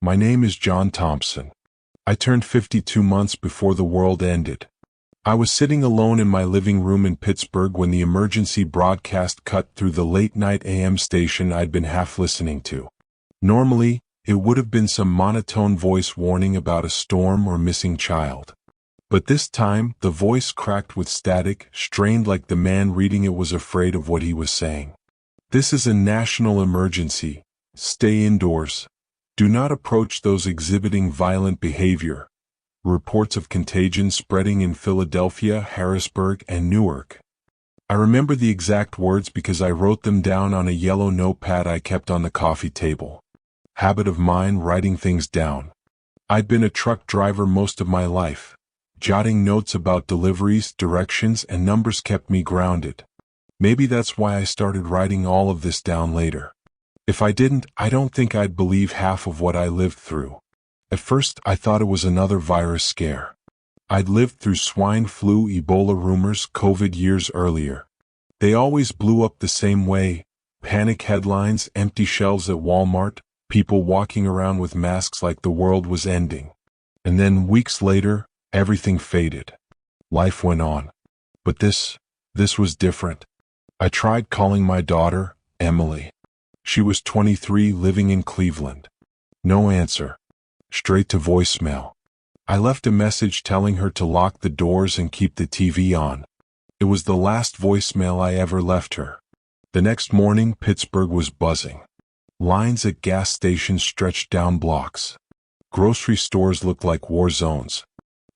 My name is John Thompson. I turned 52 months before the world ended. I was sitting alone in my living room in Pittsburgh when the emergency broadcast cut through the late-night AM station I'd been half listening to. Normally, it would have been some monotone voice warning about a storm or missing child. But this time, the voice cracked with static, strained like the man reading it was afraid of what he was saying. This is a national emergency. Stay indoors. Do not approach those exhibiting violent behavior. Reports of contagion spreading in Philadelphia, Harrisburg, and Newark. I remember the exact words because I wrote them down on a yellow notepad I kept on the coffee table. Habit of mine, writing things down. I'd been a truck driver most of my life. Jotting notes about deliveries, directions, and numbers kept me grounded. Maybe that's why I started writing all of this down later. If I didn't, I don't think I'd believe half of what I lived through. At first, I thought it was another virus scare. I'd lived through swine flu, Ebola rumors, COVID years earlier. They always blew up the same way. Panic headlines, empty shelves at Walmart, people walking around with masks like the world was ending. And then weeks later, everything faded. Life went on. But this was different. I tried calling my daughter, Emily. She was 23, living in Cleveland. No answer. Straight to voicemail. I left a message telling her to lock the doors and keep the TV on. It was the last voicemail I ever left her. The next morning, Pittsburgh was buzzing. Lines at gas stations stretched down blocks. Grocery stores looked like war zones.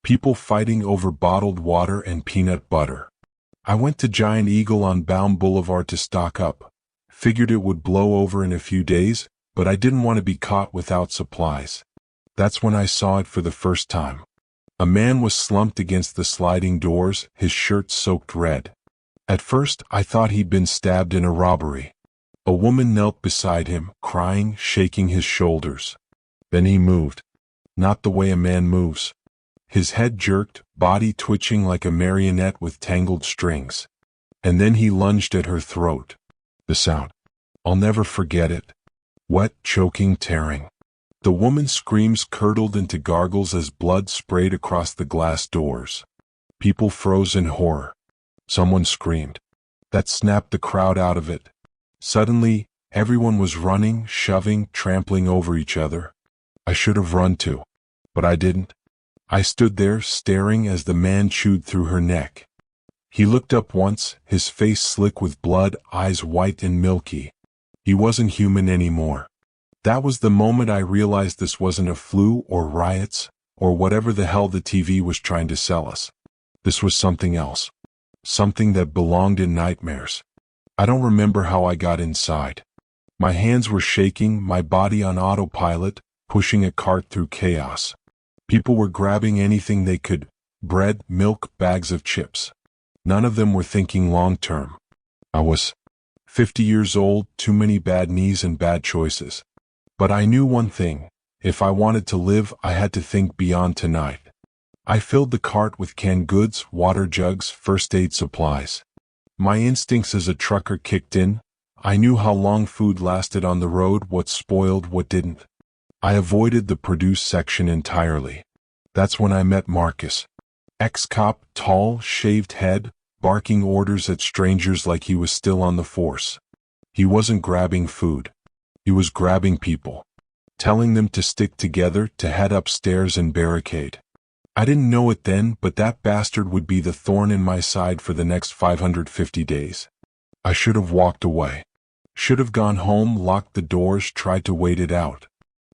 People fighting over bottled water and peanut butter. I went to Giant Eagle on Baum Boulevard to stock up. Figured it would blow over in a few days, but I didn't want to be caught without supplies. That's when I saw it for the first time. A man was slumped against the sliding doors, his shirt soaked red. At first, I thought he'd been stabbed in a robbery. A woman knelt beside him, crying, shaking his shoulders. Then he moved. Not the way a man moves. His head jerked, body twitching like a marionette with tangled strings. And then he lunged at her throat. The sound. I'll never forget it. Wet, choking, tearing. The woman's screams curdled into gargles as blood sprayed across the glass doors. People froze in horror. Someone screamed. That snapped the crowd out of it. Suddenly, everyone was running, shoving, trampling over each other. I should have run too. But I didn't. I stood there, staring as the man chewed through her neck. He looked up once, his face slick with blood, eyes white and milky. He wasn't human anymore. That was the moment I realized this wasn't a flu or riots, or whatever the hell the TV was trying to sell us. This was something else. Something that belonged in nightmares. I don't remember how I got inside. My hands were shaking, my body on autopilot, pushing a cart through chaos. People were grabbing anything they could. Bread, milk, bags of chips. None of them were thinking long-term. I was 50 years old, too many bad knees and bad choices. But I knew one thing. If I wanted to live, I had to think beyond tonight. I filled the cart with canned goods, water jugs, first aid supplies. My instincts as a trucker kicked in. I knew how long food lasted on the road, what spoiled, what didn't. I avoided the produce section entirely. That's when I met Marcus. Ex-cop, tall, shaved head, barking orders at strangers like he was still on the force. He wasn't grabbing food. He was grabbing people. Telling them to stick together, to head upstairs and barricade. I didn't know it then, but that bastard would be the thorn in my side for the next 550 days. I should have walked away. Should have gone home, locked the doors, tried to wait it out.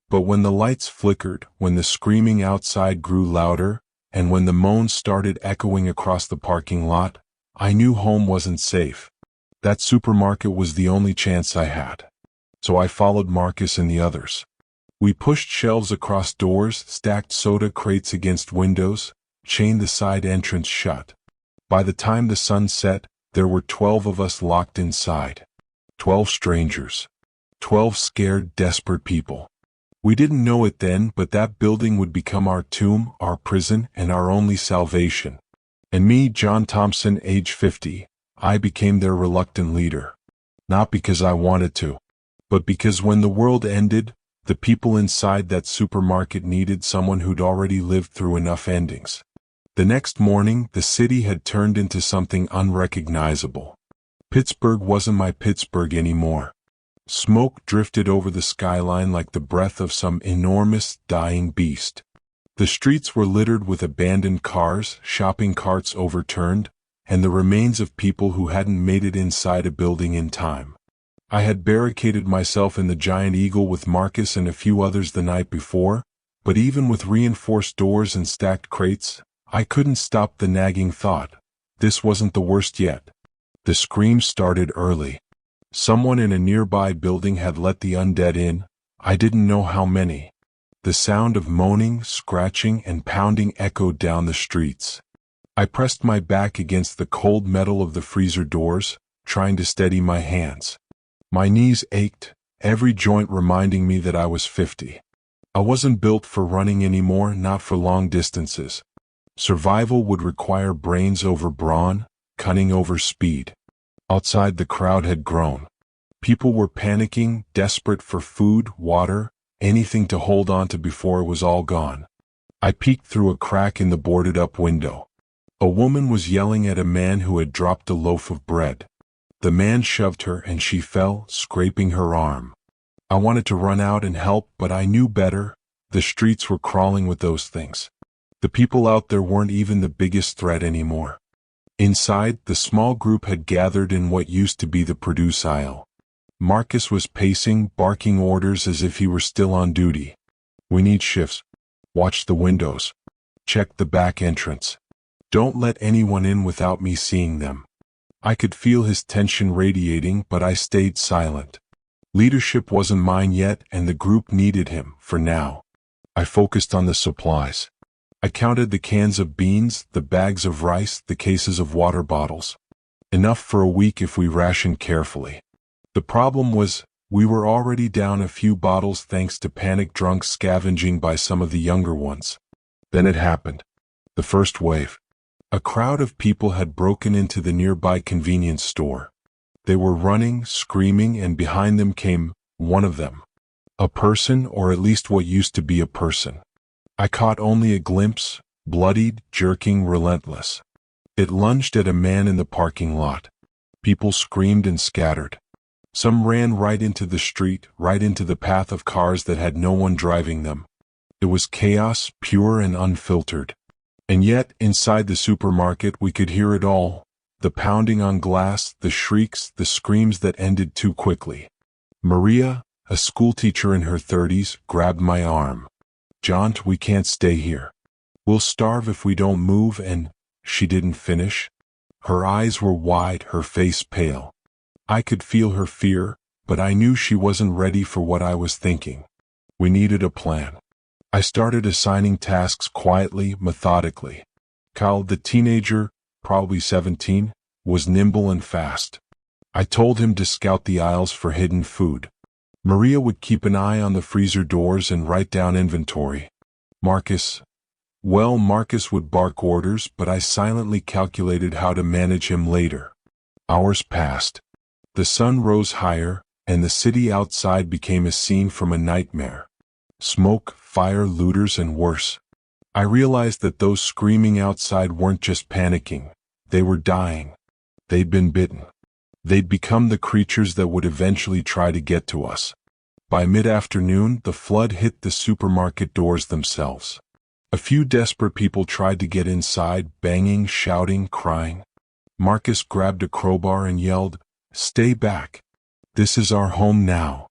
But when the lights flickered, when the screaming outside grew louder, and when the moans started echoing across the parking lot, I knew home wasn't safe. That supermarket was the only chance I had. So I followed Marcus and the others. We pushed shelves across doors, stacked soda crates against windows, chained the side entrance shut. By the time the sun set, there were 12 of us locked inside. 12 strangers. 12 scared, desperate people. We didn't know it then, but that building would become our tomb, our prison, and our only salvation. And me, John Thompson, age 50, I became their reluctant leader. Not because I wanted to, but because when the world ended, The people inside that supermarket needed someone who'd already lived through enough endings. The next morning, the city had turned into something unrecognizable. Pittsburgh wasn't my Pittsburgh anymore. Smoke drifted over the skyline like the breath of some enormous, dying beast. The streets were littered with abandoned cars, shopping carts overturned, and the remains of people who hadn't made it inside a building in time. I had barricaded myself in the Giant Eagle with Marcus and a few others the night before, but even with reinforced doors and stacked crates, I couldn't stop the nagging thought. This wasn't the worst yet. The screams started early. Someone in a nearby building had let the undead in. I didn't know how many. The sound of moaning, scratching, and pounding echoed down the streets. I pressed my back against the cold metal of the freezer doors, trying to steady my hands. My knees ached, every joint reminding me that I was 50. I wasn't built for running anymore, not for long distances. Survival would require brains over brawn, cunning over speed. Outside, the crowd had grown. People were panicking, desperate for food, water, anything to hold on to before it was all gone. I peeked through a crack in the boarded-up window. A woman was yelling at a man who had dropped a loaf of bread. The man shoved her and she fell, scraping her arm. I wanted to run out and help, but I knew better. The streets were crawling with those things. The people out there weren't even the biggest threat anymore. Inside, the small group had gathered in what used to be the produce aisle. Marcus was pacing, barking orders as if he were still on duty. "We need shifts. Watch the windows. Check the back entrance. Don't let anyone in without me seeing them." I could feel his tension radiating, but I stayed silent. Leadership wasn't mine yet, and the group needed him, for now. I focused on the supplies. I counted the cans of beans, the bags of rice, the cases of water bottles. Enough for a week if we rationed carefully. The problem was, we were already down a few bottles thanks to panic-drunk scavenging by some of the younger ones. Then it happened. The first wave. A crowd of people had broken into the nearby convenience store. They were running, screaming, and behind them came one of them. A person, or at least what used to be a person. I caught only a glimpse, bloodied, jerking, relentless. It lunged at a man in the parking lot. People screamed and scattered. Some ran right into the street, right into the path of cars that had no one driving them. It was chaos, pure and unfiltered. And yet, inside the supermarket, we could hear it all. The pounding on glass, the shrieks, the screams that ended too quickly. Maria, a schoolteacher in her 30s, grabbed my arm. "John, we can't stay here. We'll starve if we don't move," and she didn't finish. Her eyes were wide, her face pale. I could feel her fear, but I knew she wasn't ready for what I was thinking. We needed a plan. I started assigning tasks quietly, methodically. Kyle, the teenager, probably 17, was nimble and fast. I told him to scout the aisles for hidden food. Maria would keep an eye on the freezer doors and write down inventory. Marcus would bark orders, but I silently calculated how to manage him later. Hours passed. The sun rose higher, and the city outside became a scene from a nightmare. Smoke, fire, looters, and worse. I realized that those screaming outside weren't just panicking. They were dying. They'd been bitten. They'd become the creatures that would eventually try to get to us. By mid-afternoon, the flood hit the supermarket doors themselves. A few desperate people tried to get inside, banging, shouting, crying. Marcus grabbed a crowbar and yelled, "Stay back. This is our home now."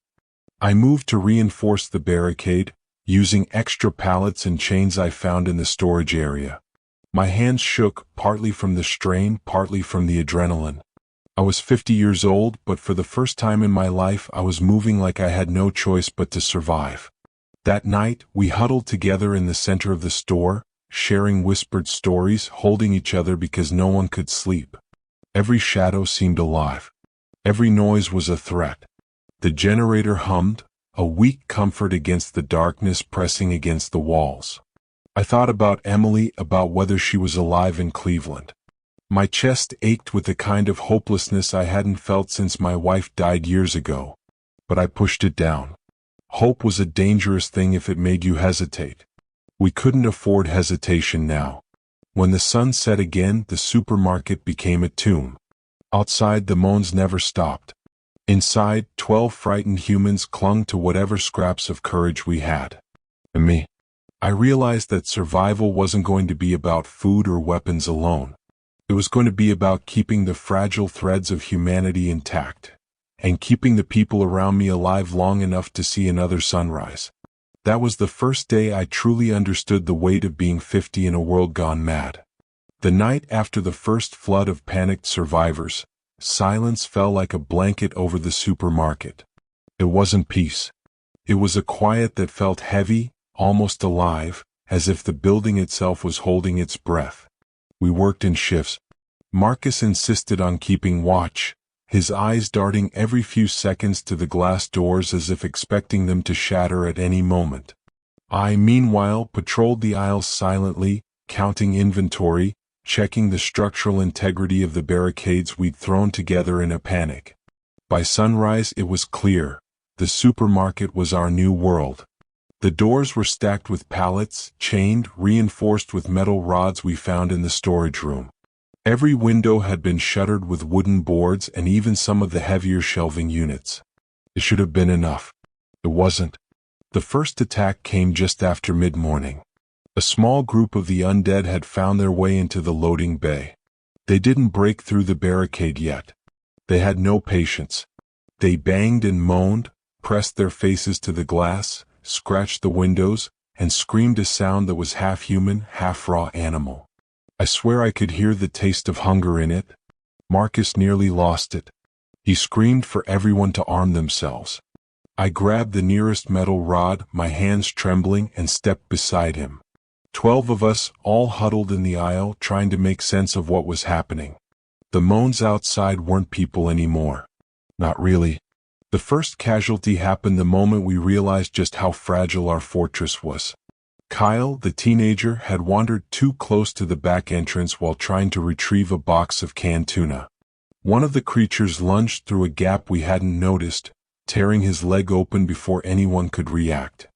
I moved to reinforce the barricade, using extra pallets and chains I found in the storage area. My hands shook, partly from the strain, partly from the adrenaline. I was 50 years old, but for the first time in my life I was moving like I had no choice but to survive. That night, we huddled together in the center of the store, sharing whispered stories, holding each other because no one could sleep. Every shadow seemed alive. Every noise was a threat. The generator hummed, a weak comfort against the darkness pressing against the walls. I thought about Emily, about whether she was alive in Cleveland. My chest ached with a kind of hopelessness I hadn't felt since my wife died years ago. But I pushed it down. Hope was a dangerous thing if it made you hesitate. We couldn't afford hesitation now. When the sun set again, the supermarket became a tomb. Outside, the moans never stopped. Inside, 12 frightened humans clung to whatever scraps of courage we had. And me. I realized that survival wasn't going to be about food or weapons alone. It was going to be about keeping the fragile threads of humanity intact, and keeping the people around me alive long enough to see another sunrise. That was the first day I truly understood the weight of being 50 in a world gone mad. The night after the first flood of panicked survivors, silence fell like a blanket over the supermarket. It wasn't peace. It was a quiet that felt heavy, almost alive, as if the building itself was holding its breath. We worked in shifts. Marcus insisted on keeping watch, his eyes darting every few seconds to the glass doors as if expecting them to shatter at any moment. I, meanwhile, patrolled the aisles silently, counting inventory, checking the structural integrity of the barricades we'd thrown together in a panic. By sunrise, it was clear. The supermarket was our new world. The doors were stacked with pallets, chained, reinforced with metal rods we found in the storage room. Every window had been shuttered with wooden boards and even some of the heavier shelving units. It should have been enough. It wasn't. The first attack came just after mid-morning. A small group of the undead had found their way into the loading bay. They didn't break through the barricade yet. They had no patience. They banged and moaned, pressed their faces to the glass, scratched the windows, and screamed a sound that was half human, half raw animal. I swear I could hear the taste of hunger in it. Marcus nearly lost it. He screamed for everyone to arm themselves. I grabbed the nearest metal rod, my hands trembling, and stepped beside him. 12 of us, all huddled in the aisle, trying to make sense of what was happening. The moans outside weren't people anymore. Not really. The first casualty happened the moment we realized just how fragile our fortress was. Kyle, the teenager, had wandered too close to the back entrance while trying to retrieve a box of canned tuna. One of the creatures lunged through a gap we hadn't noticed, tearing his leg open before anyone could react.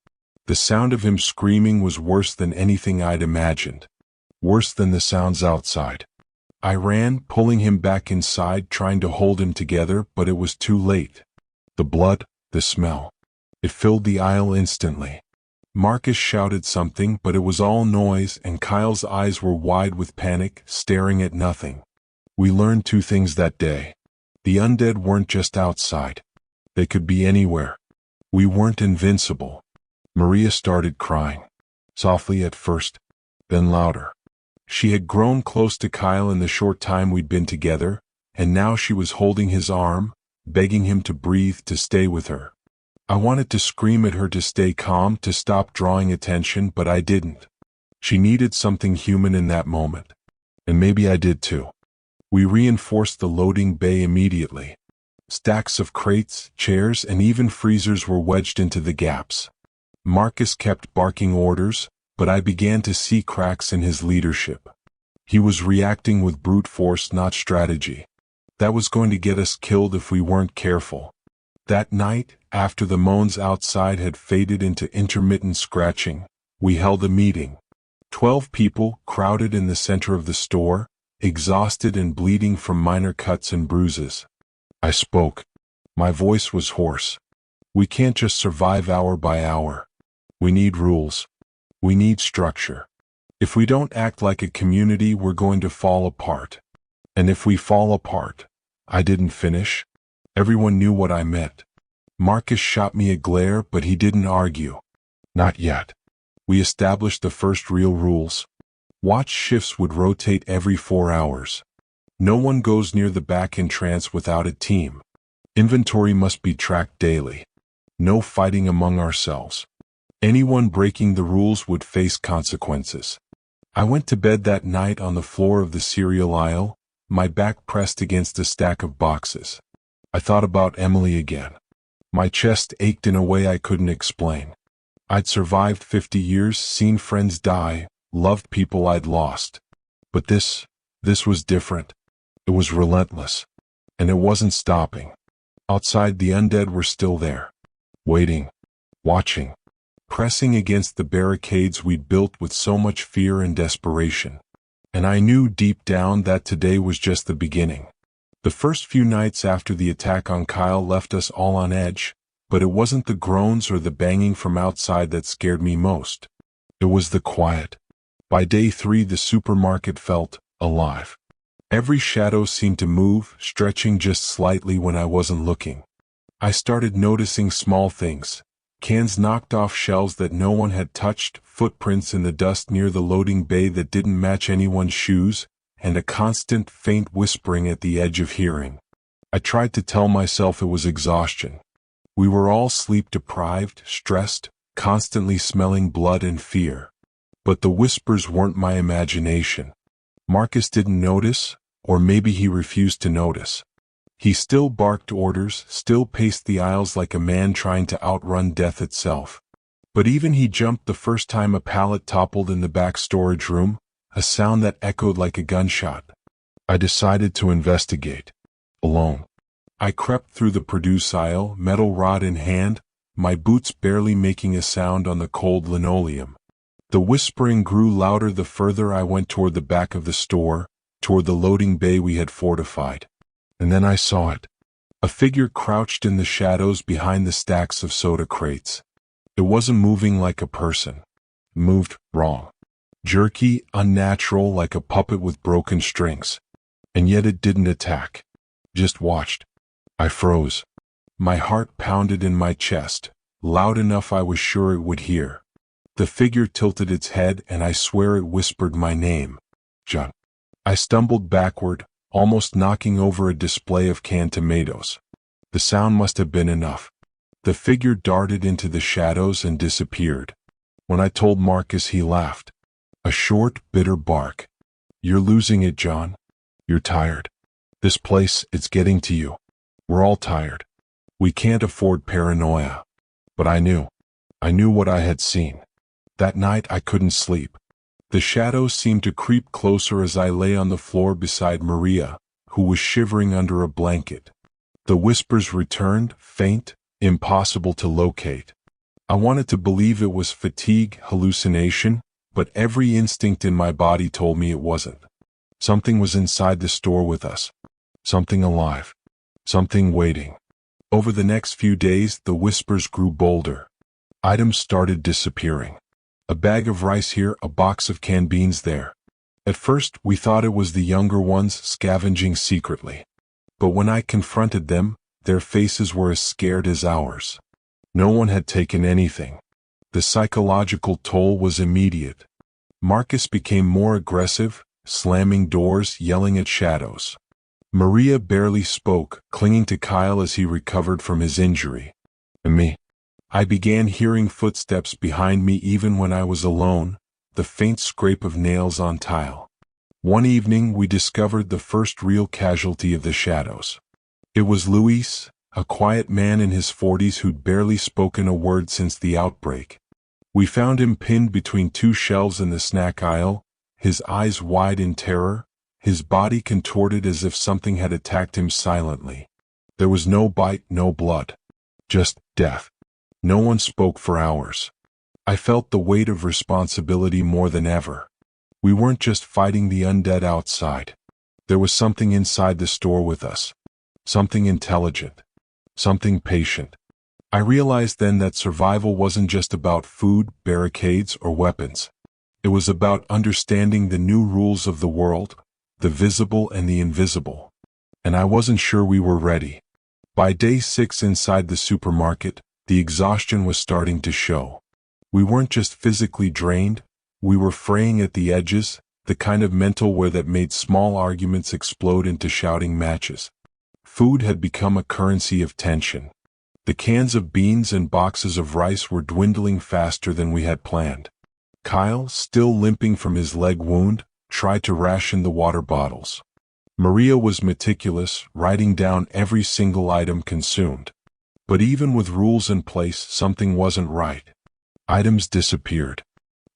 The sound of him screaming was worse than anything I'd imagined. Worse than the sounds outside. I ran, pulling him back inside, trying to hold him together, but it was too late. The blood, the smell. It filled the aisle instantly. Marcus shouted something, but it was all noise, and Kyle's eyes were wide with panic, staring at nothing. We learned 2 things that day. The undead weren't just outside. They could be anywhere. We weren't invincible. Maria started crying. Softly at first, then louder. She had grown close to Kyle in the short time we'd been together, and now she was holding his arm, begging him to breathe, to stay with her. I wanted to scream at her to stay calm, to stop drawing attention, but I didn't. She needed something human in that moment. And maybe I did too. We reinforced the loading bay immediately. Stacks of crates, chairs, and even freezers were wedged into the gaps. Marcus kept barking orders, but I began to see cracks in his leadership. He was reacting with brute force, not strategy. That was going to get us killed if we weren't careful. That night, after the moans outside had faded into intermittent scratching, we held a meeting. 12 people crowded in the center of the store, exhausted and bleeding from minor cuts and bruises. I spoke. My voice was hoarse. We can't just survive hour by hour. We need rules. We need structure. If we don't act like a community, we're going to fall apart. And if we fall apart, I didn't finish. Everyone knew what I meant. Marcus shot me a glare, but he didn't argue. Not yet. We established the first real rules. Watch shifts would rotate every 4 hours. No one goes near the back entrance without a team. Inventory must be tracked daily. No fighting among ourselves. Anyone breaking the rules would face consequences. I went to bed that night on the floor of the cereal aisle, my back pressed against a stack of boxes. I thought about Emily again. My chest ached in a way I couldn't explain. I'd survived 50 years, seen friends die, loved people I'd lost. But this was different. It was relentless. And it wasn't stopping. Outside, the undead were still there. Waiting. watching, pressing against the barricades we'd built with so much fear and desperation. And I knew deep down that today was just the beginning. The first few nights after the attack on Kyle left us all on edge, but it wasn't the groans or the banging from outside that scared me most. It was the quiet. By day 3, the supermarket felt alive. Every shadow seemed to move, stretching just slightly when I wasn't looking. I started noticing small things. Cans knocked off shelves that no one had touched, footprints in the dust near the loading bay that didn't match anyone's shoes, and a constant, faint whispering at the edge of hearing. I tried to tell myself it was exhaustion. We were all sleep-deprived, stressed, constantly smelling blood and fear. But the whispers weren't my imagination. Marcus didn't notice, or maybe he refused to notice. He still barked orders, still paced the aisles like a man trying to outrun death itself. But even he jumped the first time a pallet toppled in the back storage room, a sound that echoed like a gunshot. I decided to investigate. Alone. I crept through the produce aisle, metal rod in hand, my boots barely making a sound on the cold linoleum. The whispering grew louder the further I went toward the back of the store, toward the loading bay we had fortified. And then I saw it. A figure crouched in the shadows behind the stacks of soda crates. It wasn't moving like a person. It moved wrong. Jerky, unnatural, like a puppet with broken strings. And yet it didn't attack. Just watched. I froze. My heart pounded in my chest, loud enough I was sure it would hear. The figure tilted its head and I swear it whispered my name. John. I stumbled backward, almost knocking over a display of canned tomatoes. The sound must have been enough. The figure darted into the shadows and disappeared. When I told Marcus, he laughed. A short, bitter bark. You're losing it, John. You're tired. This place, it's getting to you. We're all tired. We can't afford paranoia. But I knew. I knew what I had seen. That night I couldn't sleep. The shadows seemed to creep closer as I lay on the floor beside Maria, who was shivering under a blanket. The whispers returned, faint, impossible to locate. I wanted to believe it was fatigue, hallucination, but every instinct in my body told me it wasn't. Something was inside the store with us. Something alive. Something waiting. Over the next few days, the whispers grew bolder. Items started disappearing. A bag of rice here, a box of canned beans there. At first, we thought it was the younger ones scavenging secretly. But when I confronted them, their faces were as scared as ours. No one had taken anything. The psychological toll was immediate. Marcus became more aggressive, slamming doors, yelling at shadows. Maria barely spoke, clinging to Kyle as he recovered from his injury. And me. I began hearing footsteps behind me even when I was alone, the faint scrape of nails on tile. One evening we discovered the first real casualty of the shadows. It was Luis, a quiet man in his 40s who'd barely spoken a word since the outbreak. We found him pinned between two shelves in the snack aisle, his eyes wide in terror, his body contorted as if something had attacked him silently. There was no bite, no blood. Just death. No one spoke for hours. I felt the weight of responsibility more than ever. We weren't just fighting the undead outside. There was something inside the store with us. Something intelligent. Something patient. I realized then that survival wasn't just about food, barricades, or weapons. It was about understanding the new rules of the world, the visible and the invisible. And I wasn't sure we were ready. By day 6 inside the supermarket, the exhaustion was starting to show. We weren't just physically drained, we were fraying at the edges, the kind of mental wear that made small arguments explode into shouting matches. Food had become a currency of tension. The cans of beans and boxes of rice were dwindling faster than we had planned. Kyle, still limping from his leg wound, tried to ration the water bottles. Maria was meticulous, writing down every single item consumed. But even with rules in place, something wasn't right. Items disappeared.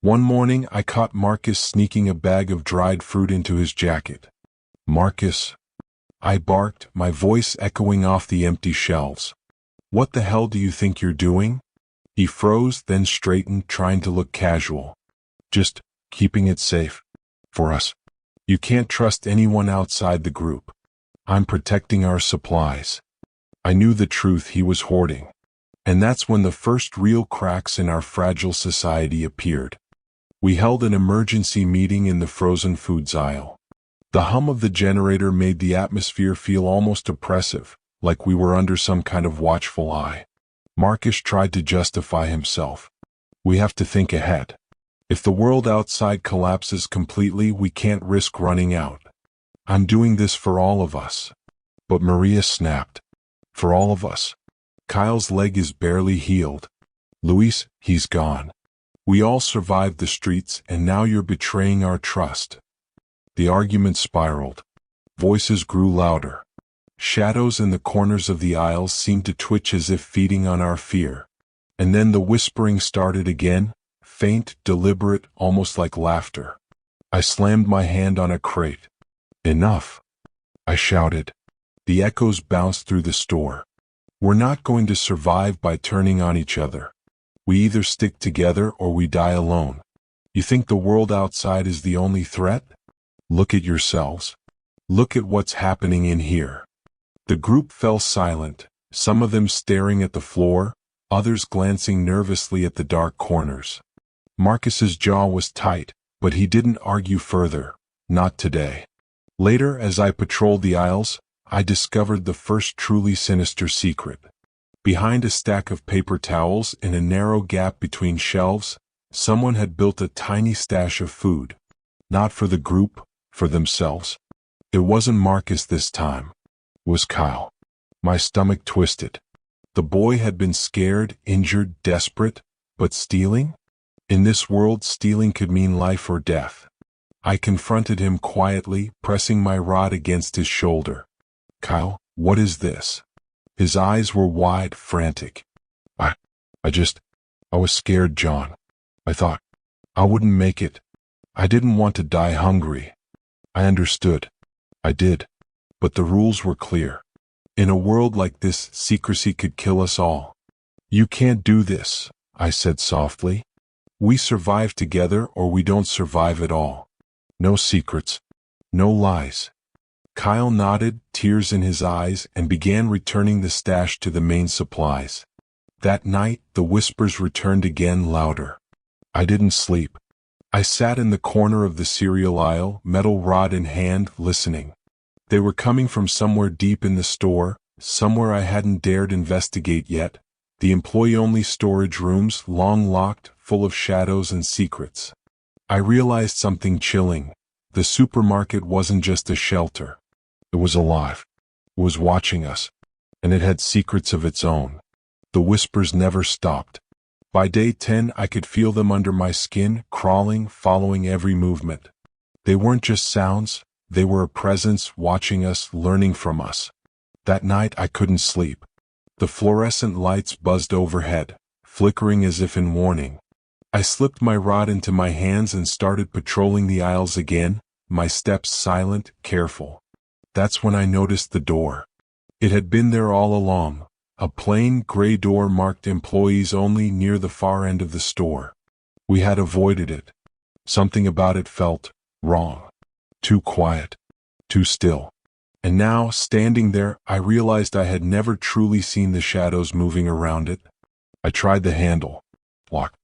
One morning, I caught Marcus sneaking a bag of dried fruit into his jacket. Marcus, I barked, my voice echoing off the empty shelves. What the hell do you think you're doing? He froze, then straightened, trying to look casual. Just keeping it safe. For us. You can't trust anyone outside the group. I'm protecting our supplies. I knew the truth he was hoarding. And that's when the first real cracks in our fragile society appeared. We held an emergency meeting in the frozen foods aisle. The hum of the generator made the atmosphere feel almost oppressive, like we were under some kind of watchful eye. Marcus tried to justify himself. We have to think ahead. If the world outside collapses completely, we can't risk running out. I'm doing this for all of us. But Maria snapped. For all of us. Kyle's leg is barely healed. Luis, he's gone. We all survived the streets, and now you're betraying our trust. The argument spiraled. Voices grew louder. Shadows in the corners of the aisles seemed to twitch as if feeding on our fear. And then the whispering started again, faint, deliberate, almost like laughter. I slammed my hand on a crate. Enough! I shouted. The echoes bounced through the store. We're not going to survive by turning on each other. We either stick together or we die alone. You think the world outside is the only threat? Look at yourselves. Look at what's happening in here. The group fell silent, some of them staring at the floor, others glancing nervously at the dark corners. Marcus's jaw was tight, but he didn't argue further. Not today. Later, as I patrolled the aisles, I discovered the first truly sinister secret. Behind a stack of paper towels in a narrow gap between shelves, someone had built a tiny stash of food. Not for the group, for themselves. It wasn't Marcus this time. It was Kyle. My stomach twisted. The boy had been scared, injured, desperate, but stealing? In this world, stealing could mean life or death. I confronted him quietly, pressing my rod against his shoulder. Kyle, what is this? His eyes were wide, frantic. I was scared, John. I thought I wouldn't make it. I didn't want to die hungry. I understood. I did. But the rules were clear. In a world like this, secrecy could kill us all. You can't do this, I said softly. We survive together or we don't survive at all. No secrets. No lies. Kyle nodded, tears in his eyes, and began returning the stash to the main supplies. That night, the whispers returned again, louder. I didn't sleep. I sat in the corner of the cereal aisle, metal rod in hand, listening. They were coming from somewhere deep in the store, somewhere I hadn't dared investigate yet. The employee-only storage rooms, long locked, full of shadows and secrets. I realized something chilling. The supermarket wasn't just a shelter. It was alive. It was watching us. And it had secrets of its own. The whispers never stopped. By day 10, I could feel them under my skin, crawling, following every movement. They weren't just sounds. They were a presence, watching us, learning from us. That night, I couldn't sleep. The fluorescent lights buzzed overhead, flickering as if in warning. I slipped my rod into my hands and started patrolling the aisles again, my steps silent, careful. That's when I noticed the door. It had been there all along, a plain, gray door marked employees only near the far end of the store. We had avoided it. Something about it felt wrong. Too quiet. Too still. And now, standing there, I realized I had never truly seen the shadows moving around it. I tried the handle. Lock.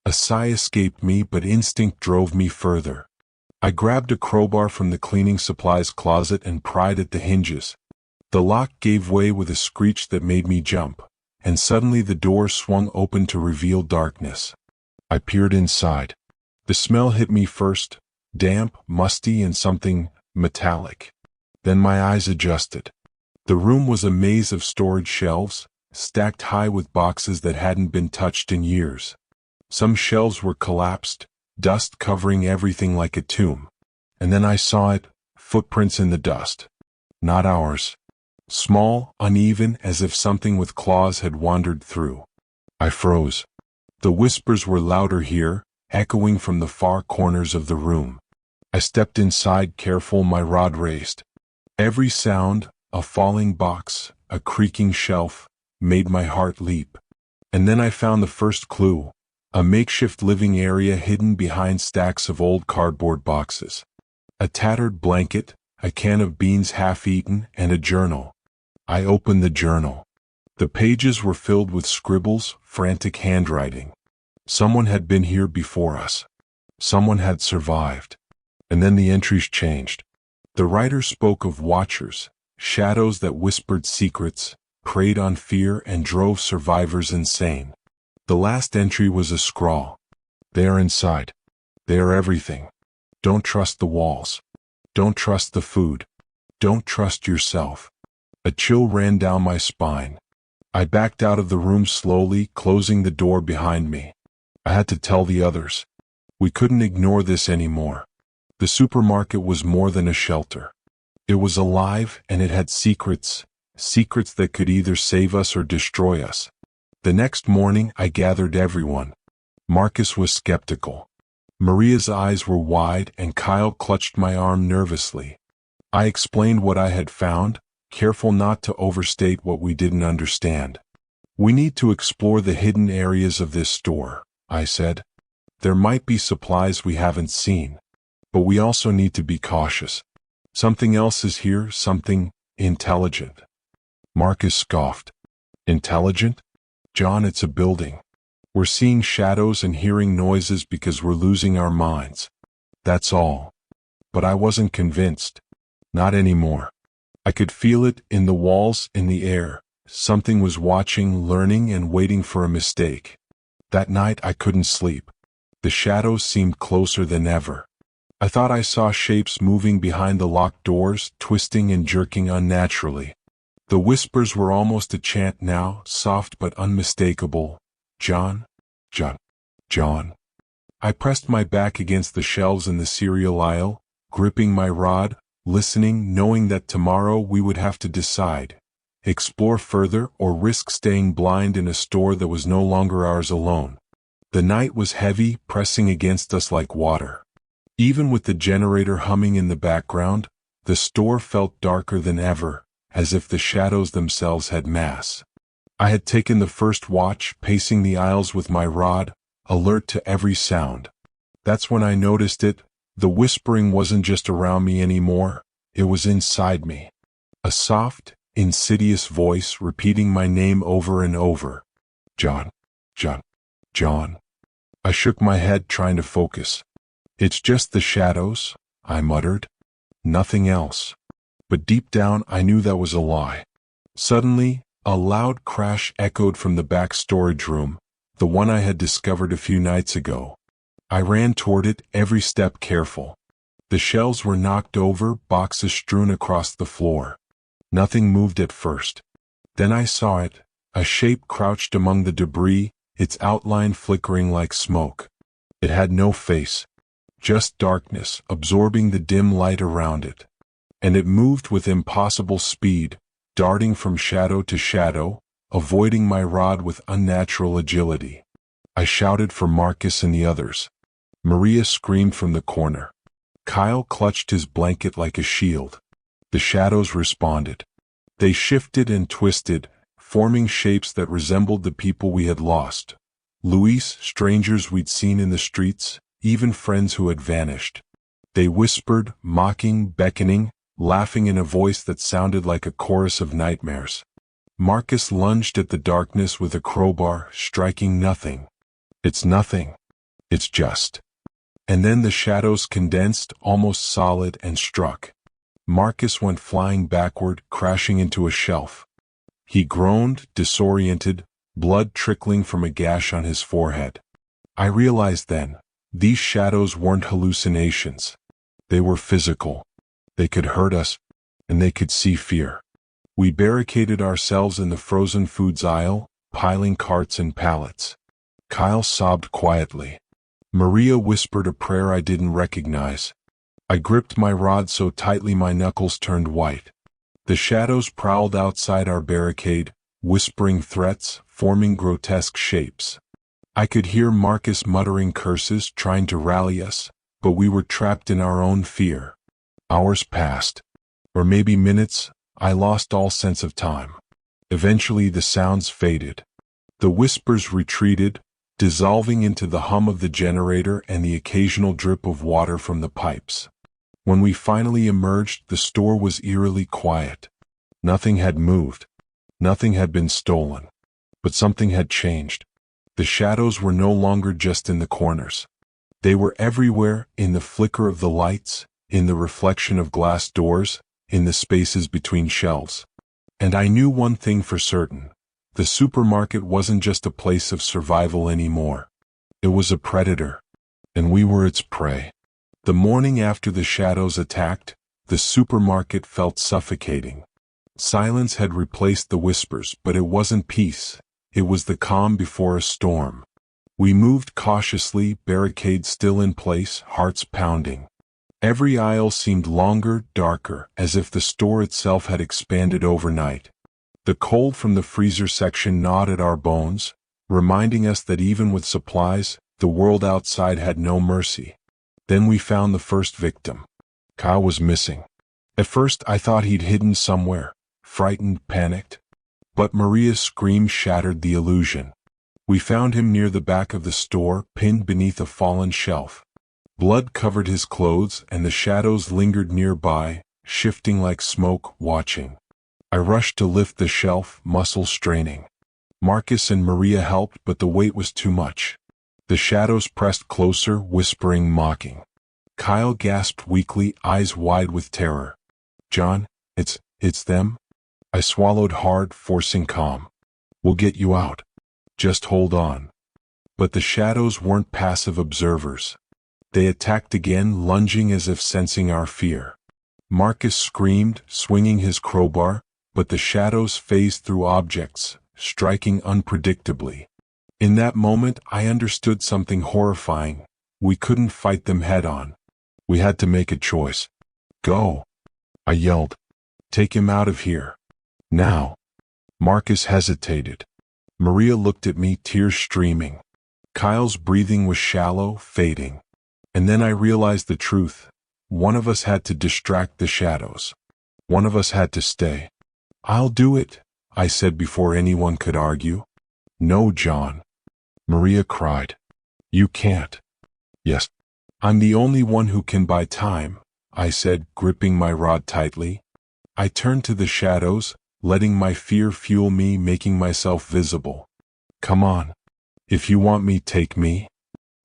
A sigh escaped me, but instinct drove me further. I grabbed a crowbar from the cleaning supplies closet and pried at the hinges. The lock gave way with a screech that made me jump, and suddenly the door swung open to reveal darkness. I peered inside. The smell hit me first, damp, musty, and something metallic. Then my eyes adjusted. The room was a maze of storage shelves, stacked high with boxes that hadn't been touched in years. Some shelves were collapsed, dust covering everything like a tomb. And then I saw it, footprints in the dust. Not ours. Small, uneven, as if something with claws had wandered through. I froze. The whispers were louder here, echoing from the far corners of the room. I stepped inside, careful, my rod raised. Every sound, a falling box, a creaking shelf, made my heart leap. And then I found the first clue, a makeshift living area hidden behind stacks of old cardboard boxes. A tattered blanket, a can of beans half-eaten, and a journal. I opened the journal. The pages were filled with scribbles, frantic handwriting. Someone had been here before us. Someone had survived. And then the entries changed. The writer spoke of watchers, shadows that whispered secrets, preyed on fear and drove survivors insane. The last entry was a scrawl. They are inside. They are everything. Don't trust the walls. Don't trust the food. Don't trust yourself. A chill ran down my spine. I backed out of the room slowly, closing the door behind me. I had to tell the others. We couldn't ignore this anymore. The supermarket was more than a shelter. It was alive, and it had secrets, secrets that could either save us or destroy us. The next morning, I gathered everyone. Marcus was skeptical. Maria's eyes were wide, and Kyle clutched my arm nervously. I explained what I had found, careful not to overstate what we didn't understand. We need to explore the hidden areas of this store, I said. There might be supplies we haven't seen. But we also need to be cautious. Something else is here, something intelligent. Marcus scoffed. Intelligent? John, it's a building. We're seeing shadows and hearing noises because we're losing our minds. That's all. But I wasn't convinced. Not anymore. I could feel it in the walls, in the air. Something was watching, learning, and waiting for a mistake. That night I couldn't sleep. The shadows seemed closer than ever. I thought I saw shapes moving behind the locked doors, twisting and jerking unnaturally. The whispers were almost a chant now, soft but unmistakable. John? John? John? I pressed my back against the shelves in the cereal aisle, gripping my rod, listening, knowing that tomorrow we would have to decide. Explore further or risk staying blind in a store that was no longer ours alone. The night was heavy, pressing against us like water. Even with the generator humming in the background, the store felt darker than ever, as if the shadows themselves had mass. I had taken the first watch, pacing the aisles with my rod, alert to every sound. That's when I noticed it. The whispering wasn't just around me anymore, it was inside me. A soft, insidious voice repeating my name over and over. John, John, John. I shook my head, trying to focus. It's just the shadows, I muttered. Nothing else. But deep down I knew that was a lie. Suddenly, a loud crash echoed from the back storage room, the one I had discovered a few nights ago. I ran toward it, every step careful. The shelves were knocked over, boxes strewn across the floor. Nothing moved at first. Then I saw it, a shape crouched among the debris, its outline flickering like smoke. It had no face. Just darkness, absorbing the dim light around it. And it moved with impossible speed, darting from shadow to shadow, avoiding my rod with unnatural agility. I shouted for Marcus and the others. Maria screamed from the corner. Kyle clutched his blanket like a shield. The shadows responded. They shifted and twisted, forming shapes that resembled the people we had lost. Luis, strangers we'd seen in the streets, even friends who had vanished. They whispered, mocking, beckoning, laughing in a voice that sounded like a chorus of nightmares. Marcus lunged at the darkness with a crowbar, striking nothing. It's nothing. It's just. And then the shadows condensed, almost solid, and struck. Marcus went flying backward, crashing into a shelf. He groaned, disoriented, blood trickling from a gash on his forehead. I realized then, these shadows weren't hallucinations. They were physical. They could hurt us, and they could see fear. We barricaded ourselves in the frozen foods aisle, piling carts and pallets. Kyle sobbed quietly. Maria whispered a prayer I didn't recognize. I gripped my rod so tightly my knuckles turned white. The shadows prowled outside our barricade, whispering threats, forming grotesque shapes. I could hear Marcus muttering curses, trying to rally us, but we were trapped in our own fear. Hours passed. Or maybe minutes. I lost all sense of time. Eventually the sounds faded. The whispers retreated, dissolving into the hum of the generator and the occasional drip of water from the pipes. When we finally emerged, the store was eerily quiet. Nothing had moved. Nothing had been stolen. But something had changed. The shadows were no longer just in the corners. They were everywhere, in the flicker of the lights, in the reflection of glass doors, in the spaces between shelves. And I knew one thing for certain. The supermarket wasn't just a place of survival anymore. It was a predator. And we were its prey. The morning after the shadows attacked, the supermarket felt suffocating. Silence had replaced the whispers, but it wasn't peace. It was the calm before a storm. We moved cautiously, barricades still in place, hearts pounding. Every aisle seemed longer, darker, as if the store itself had expanded overnight. The cold from the freezer section gnawed at our bones, reminding us that even with supplies, the world outside had no mercy. Then we found the first victim. Kyle was missing. At first I thought he'd hidden somewhere, frightened, panicked. But Maria's scream shattered the illusion. We found him near the back of the store, pinned beneath a fallen shelf. Blood covered his clothes, and the shadows lingered nearby, shifting like smoke, watching. I rushed to lift the shelf, muscles straining. Marcus and Maria helped, but the weight was too much. The shadows pressed closer, whispering, mocking. Kyle gasped weakly, eyes wide with terror. "John, it's them?" I swallowed hard, forcing calm. "We'll get you out. Just hold on." But the shadows weren't passive observers. They attacked again, lunging as if sensing our fear. Marcus screamed, swinging his crowbar, but the shadows phased through objects, striking unpredictably. In that moment, I understood something horrifying. We couldn't fight them head-on. We had to make a choice. "Go!" I yelled. "Take him out of here. Now." Marcus hesitated. Maria looked at me, tears streaming. Kyle's breathing was shallow, fading. And then I realized the truth. One of us had to distract the shadows. One of us had to stay. "I'll do it," I said before anyone could argue. "No, John." Maria cried. "You can't." "Yes. I'm the only one who can buy time," I said, gripping my rod tightly. I turned to the shadows, letting my fear fuel me, making myself visible. "Come on. If you want me, take me."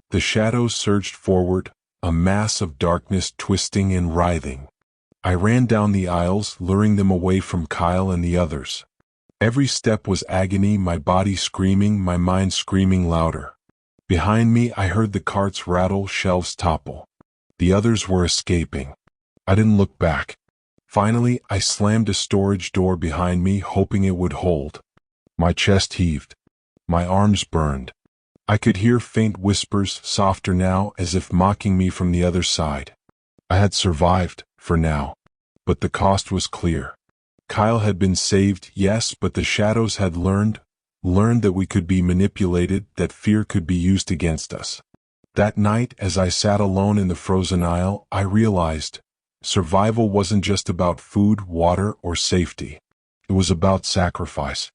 The shadows surged forward, a mass of darkness twisting and writhing. I ran down the aisles, luring them away from Kyle and the others. Every step was agony, my body screaming, my mind screaming louder. Behind me, I heard the carts rattle, shelves topple. The others were escaping. I didn't look back. Finally, I slammed a storage door behind me, hoping it would hold. My chest heaved. My arms burned. I could hear faint whispers, softer now, as if mocking me from the other side. I had survived, for now. But the cost was clear. Kyle had been saved, yes, but the shadows had learned that we could be manipulated, that fear could be used against us. That night, as I sat alone in the frozen aisle, I realized survival wasn't just about food, water, or safety. It was about sacrifice.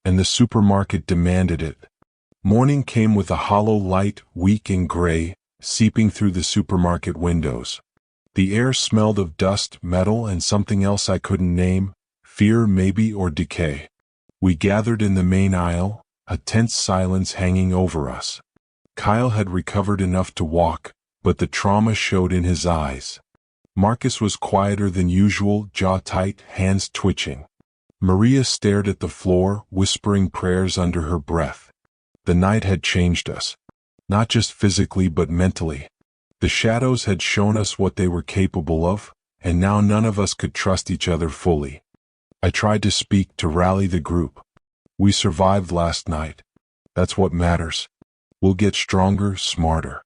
And the supermarket demanded it. Morning came with a hollow light, weak and gray, seeping through the supermarket windows. The air smelled of dust, metal, and something else I couldn't name, fear maybe, or decay. We gathered in the main aisle, a tense silence hanging over us. Kyle had recovered enough to walk, but the trauma showed in his eyes. Marcus was quieter than usual, jaw tight, hands twitching. Maria stared at the floor, whispering prayers under her breath. The night had changed us. Not just physically but mentally. The shadows had shown us what they were capable of, and now none of us could trust each other fully. I tried to speak, to rally the group. "We survived last night. That's what matters. We'll get stronger, smarter.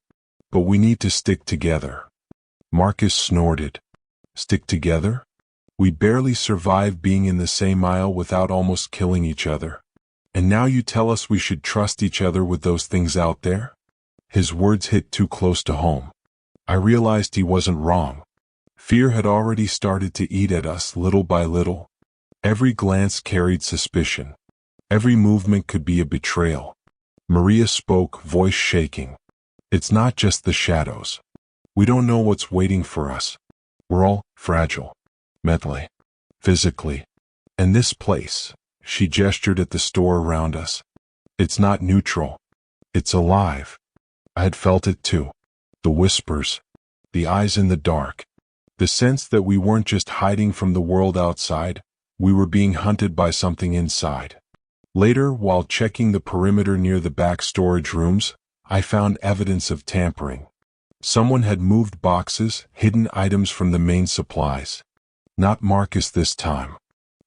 But we need to stick together." Marcus snorted. "Stick together? We barely survived being in the same aisle without almost killing each other. And now you tell us we should trust each other with those things out there?" His words hit too close to home. I realized he wasn't wrong. Fear had already started to eat at us little by little. Every glance carried suspicion. Every movement could be a betrayal. Maria spoke, voice shaking. It's not just the shadows. We don't know what's waiting for us. We're all fragile. Mentally. Physically. And this place, she gestured at the store around us. It's not neutral. It's alive. I had felt it too. The whispers. The eyes in the dark. The sense that we weren't just hiding from the world outside, we were being hunted by something inside. Later, while checking the perimeter near the back storage rooms, I found evidence of tampering. Someone had moved boxes, hidden items from the main supplies. Not Marcus this time.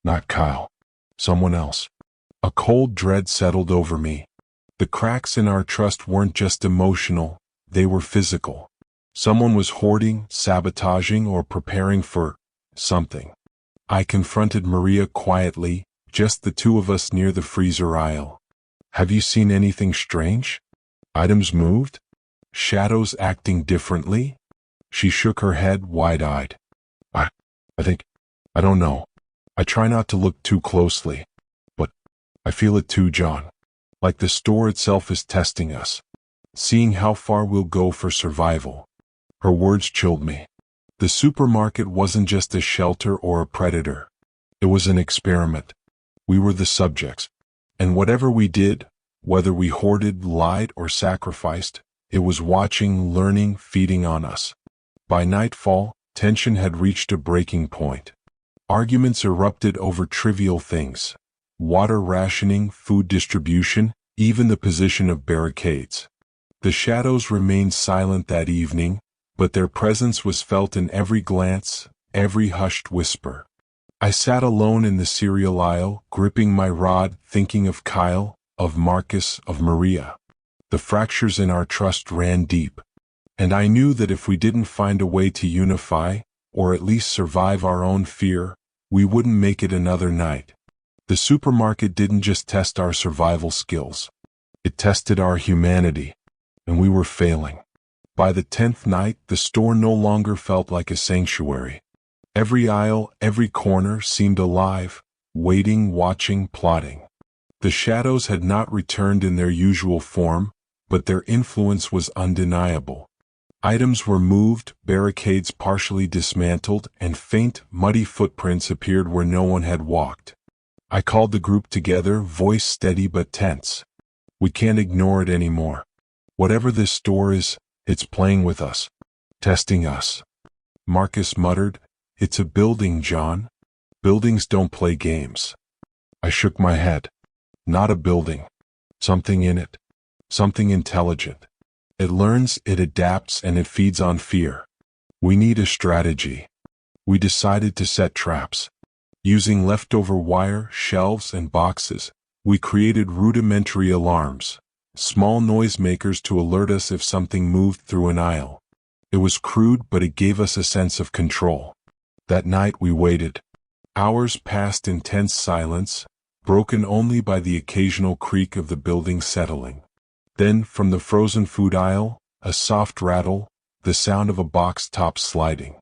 Not Kyle. Someone else. A cold dread settled over me. The cracks in our trust weren't just emotional, they were physical. Someone was hoarding, sabotaging, or preparing for something. I confronted Maria quietly, just the two of us near the freezer aisle. Have you seen anything strange? Items moved? Shadows acting differently? She shook her head, wide-eyed. I don't know. I try not to look too closely. But I feel it too, John. Like the store itself is testing us. Seeing how far we'll go for survival. Her words chilled me. The supermarket wasn't just a shelter or a predator. It was an experiment. We were the subjects. And whatever we did, whether we hoarded, lied, or sacrificed, it was watching, learning, feeding on us. By nightfall, tension had reached a breaking point. Arguments erupted over trivial things. Water rationing, food distribution, even the position of barricades. The shadows remained silent that evening, but their presence was felt in every glance, every hushed whisper. I sat alone in the cereal aisle, gripping my rod, thinking of Kyle, of Marcus, of Maria. The fractures in our trust ran deep, and I knew that if we didn't find a way to unify, or at least survive our own fear, we wouldn't make it another night. The supermarket didn't just test our survival skills. It tested our humanity, and we were failing. By the 10th night, the store no longer felt like a sanctuary. Every aisle, every corner seemed alive, waiting, watching, plotting. The shadows had not returned in their usual form, but their influence was undeniable. Items were moved, barricades partially dismantled, and faint, muddy footprints appeared where no one had walked. I called the group together, voice steady but tense. We can't ignore it anymore. Whatever this store is, it's playing with us. Testing us. Marcus muttered, "It's a building, John. Buildings don't play games." I shook my head. Not a building. Something in it. Something intelligent. It learns, it adapts, and it feeds on fear. We need a strategy. We decided to set traps. Using leftover wire, shelves, and boxes, we created rudimentary alarms, small noisemakers to alert us if something moved through an aisle. It was crude, but it gave us a sense of control. That night we waited. Hours passed in tense silence, broken only by the occasional creak of the building settling. Then, from the frozen food aisle, a soft rattle, the sound of a box top sliding.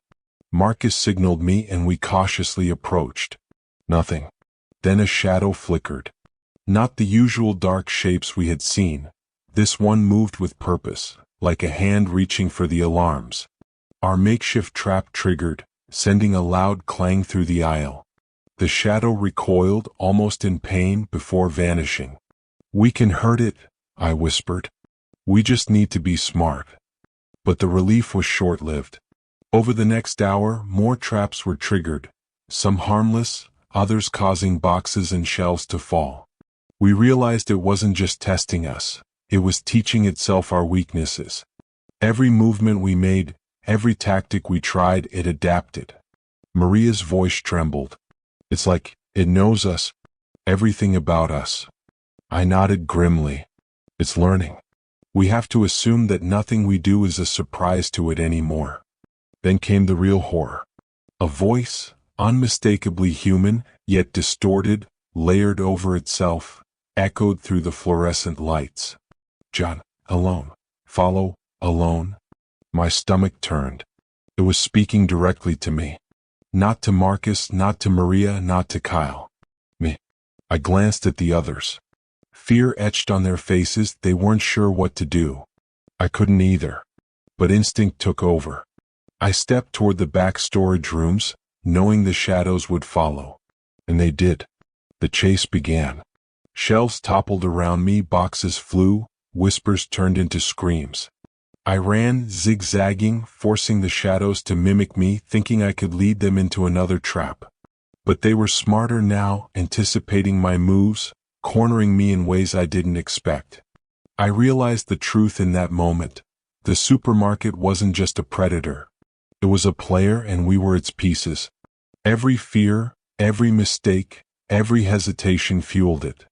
Marcus signaled me and we cautiously approached. Nothing. Then a shadow flickered. Not the usual dark shapes we had seen. This one moved with purpose, like a hand reaching for the alarms. Our makeshift trap triggered, sending a loud clang through the aisle. The shadow recoiled, almost in pain, before vanishing. "We can hurt it," I whispered. "We just need to be smart." But the relief was short-lived. Over the next hour, more traps were triggered, some harmless, others causing boxes and shelves to fall. We realized it wasn't just testing us, it was teaching itself our weaknesses. Every movement we made, every tactic we tried, it adapted. Maria's voice trembled. "It's like it knows us, everything about us." I nodded grimly. "It's learning. We have to assume that nothing we do is a surprise to it anymore." Then came the real horror. A voice, unmistakably human, yet distorted, layered over itself, echoed through the fluorescent lights. "John, alone. Follow, alone." My stomach turned. It was speaking directly to me. Not to Marcus, not to Maria, not to Kyle. Me. I glanced at the others. Fear etched on their faces. They weren't sure what to do. I couldn't either. But instinct took over. I stepped toward the back storage rooms, knowing the shadows would follow. And they did. The chase began. Shelves toppled around me, boxes flew, whispers turned into screams. I ran, zigzagging, forcing the shadows to mimic me, thinking I could lead them into another trap. But they were smarter now, anticipating my moves, cornering me in ways I didn't expect. I realized the truth in that moment. The supermarket wasn't just a predator. It was a player, and we were its pieces. Every fear, every mistake, every hesitation fueled it.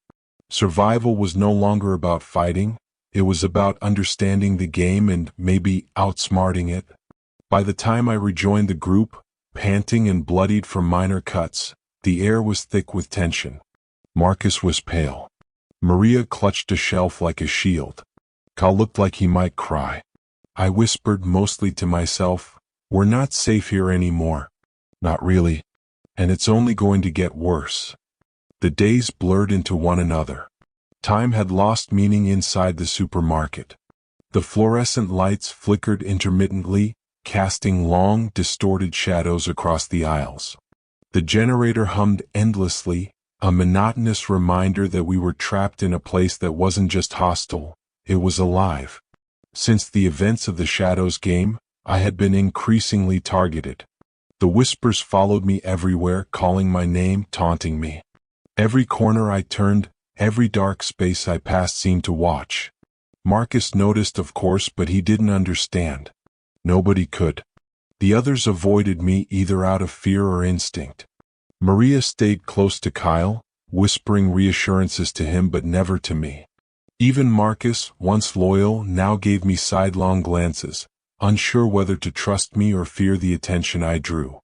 Survival was no longer about fighting. It was about understanding the game and maybe outsmarting it. By the time I rejoined the group, panting and bloodied from minor cuts, the air was thick with tension. Marcus was pale. Maria clutched a shelf like a shield. Cal looked like he might cry. I whispered, mostly to myself, "We're not safe here anymore." Not really. And it's only going to get worse. The days blurred into one another. Time had lost meaning inside the supermarket. The fluorescent lights flickered intermittently, casting long, distorted shadows across the aisles. The generator hummed endlessly, a monotonous reminder that we were trapped in a place that wasn't just hostile, it was alive. Since the events of the Shadows game, I had been increasingly targeted. The whispers followed me everywhere, calling my name, taunting me. Every corner I turned, every dark space I passed seemed to watch. Marcus noticed, of course, but he didn't understand. Nobody could. The others avoided me either out of fear or instinct. Maria stayed close to Kyle, whispering reassurances to him but never to me. Even Marcus, once loyal, now gave me sidelong glances, unsure whether to trust me or fear the attention I drew.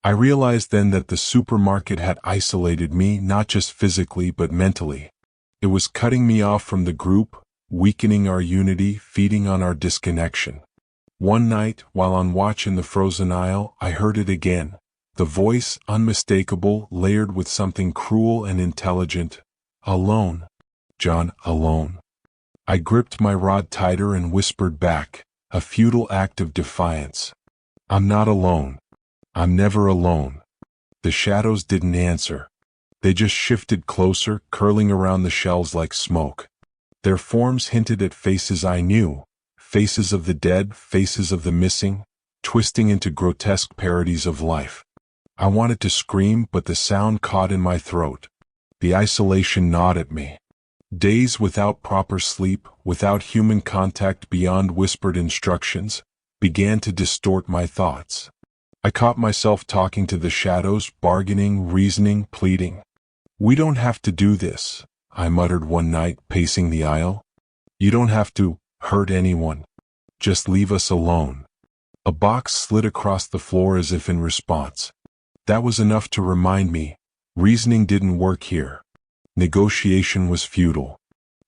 I realized then that the supermarket had isolated me, not just physically but mentally. It was cutting me off from the group, weakening our unity, feeding on our disconnection. One night, while on watch in the frozen aisle, I heard it again. The voice, unmistakable, layered with something cruel and intelligent. "Alone. John, alone." I gripped my rod tighter and whispered back, a futile act of defiance. "I'm not alone. I'm never alone." The shadows didn't answer. They just shifted closer, curling around the shelves like smoke. Their forms hinted at faces I knew, faces of the dead, faces of the missing, twisting into grotesque parodies of life. I wanted to scream, but the sound caught in my throat. The isolation gnawed at me. Days without proper sleep, without human contact beyond whispered instructions, began to distort my thoughts. I caught myself talking to the shadows, bargaining, reasoning, pleading. "We don't have to do this," I muttered one night, pacing the aisle. "You don't have to hurt anyone. Just leave us alone." A box slid across the floor as if in response. That was enough to remind me, reasoning didn't work here. Negotiation was futile.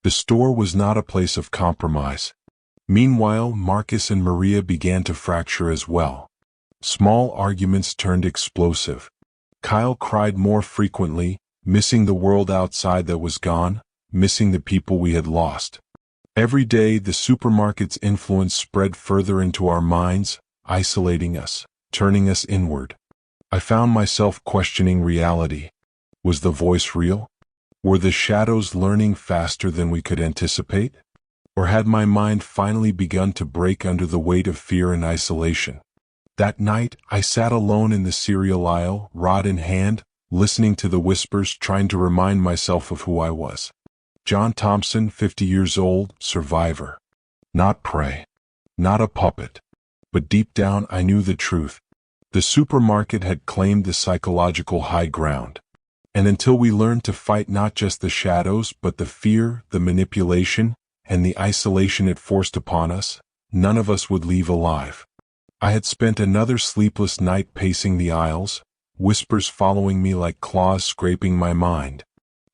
The store was not a place of compromise. Meanwhile, Marcus and Maria began to fracture as well. Small arguments turned explosive. Kyle cried more frequently, missing the world outside that was gone, missing the people we had lost. Every day, the supermarket's influence spread further into our minds, isolating us, turning us inward. I found myself questioning reality. Was the voice real? Were the shadows learning faster than we could anticipate? Or had my mind finally begun to break under the weight of fear and isolation? That night, I sat alone in the cereal aisle, rod in hand, listening to the whispers, trying to remind myself of who I was. John Thompson, 50 years old, survivor. Not prey. Not a puppet. But deep down, I knew the truth. The supermarket had claimed the psychological high ground. And until we learned to fight not just the shadows, but the fear, the manipulation, and the isolation it forced upon us, none of us would leave alive. I had spent another sleepless night pacing the aisles, whispers following me like claws scraping my mind.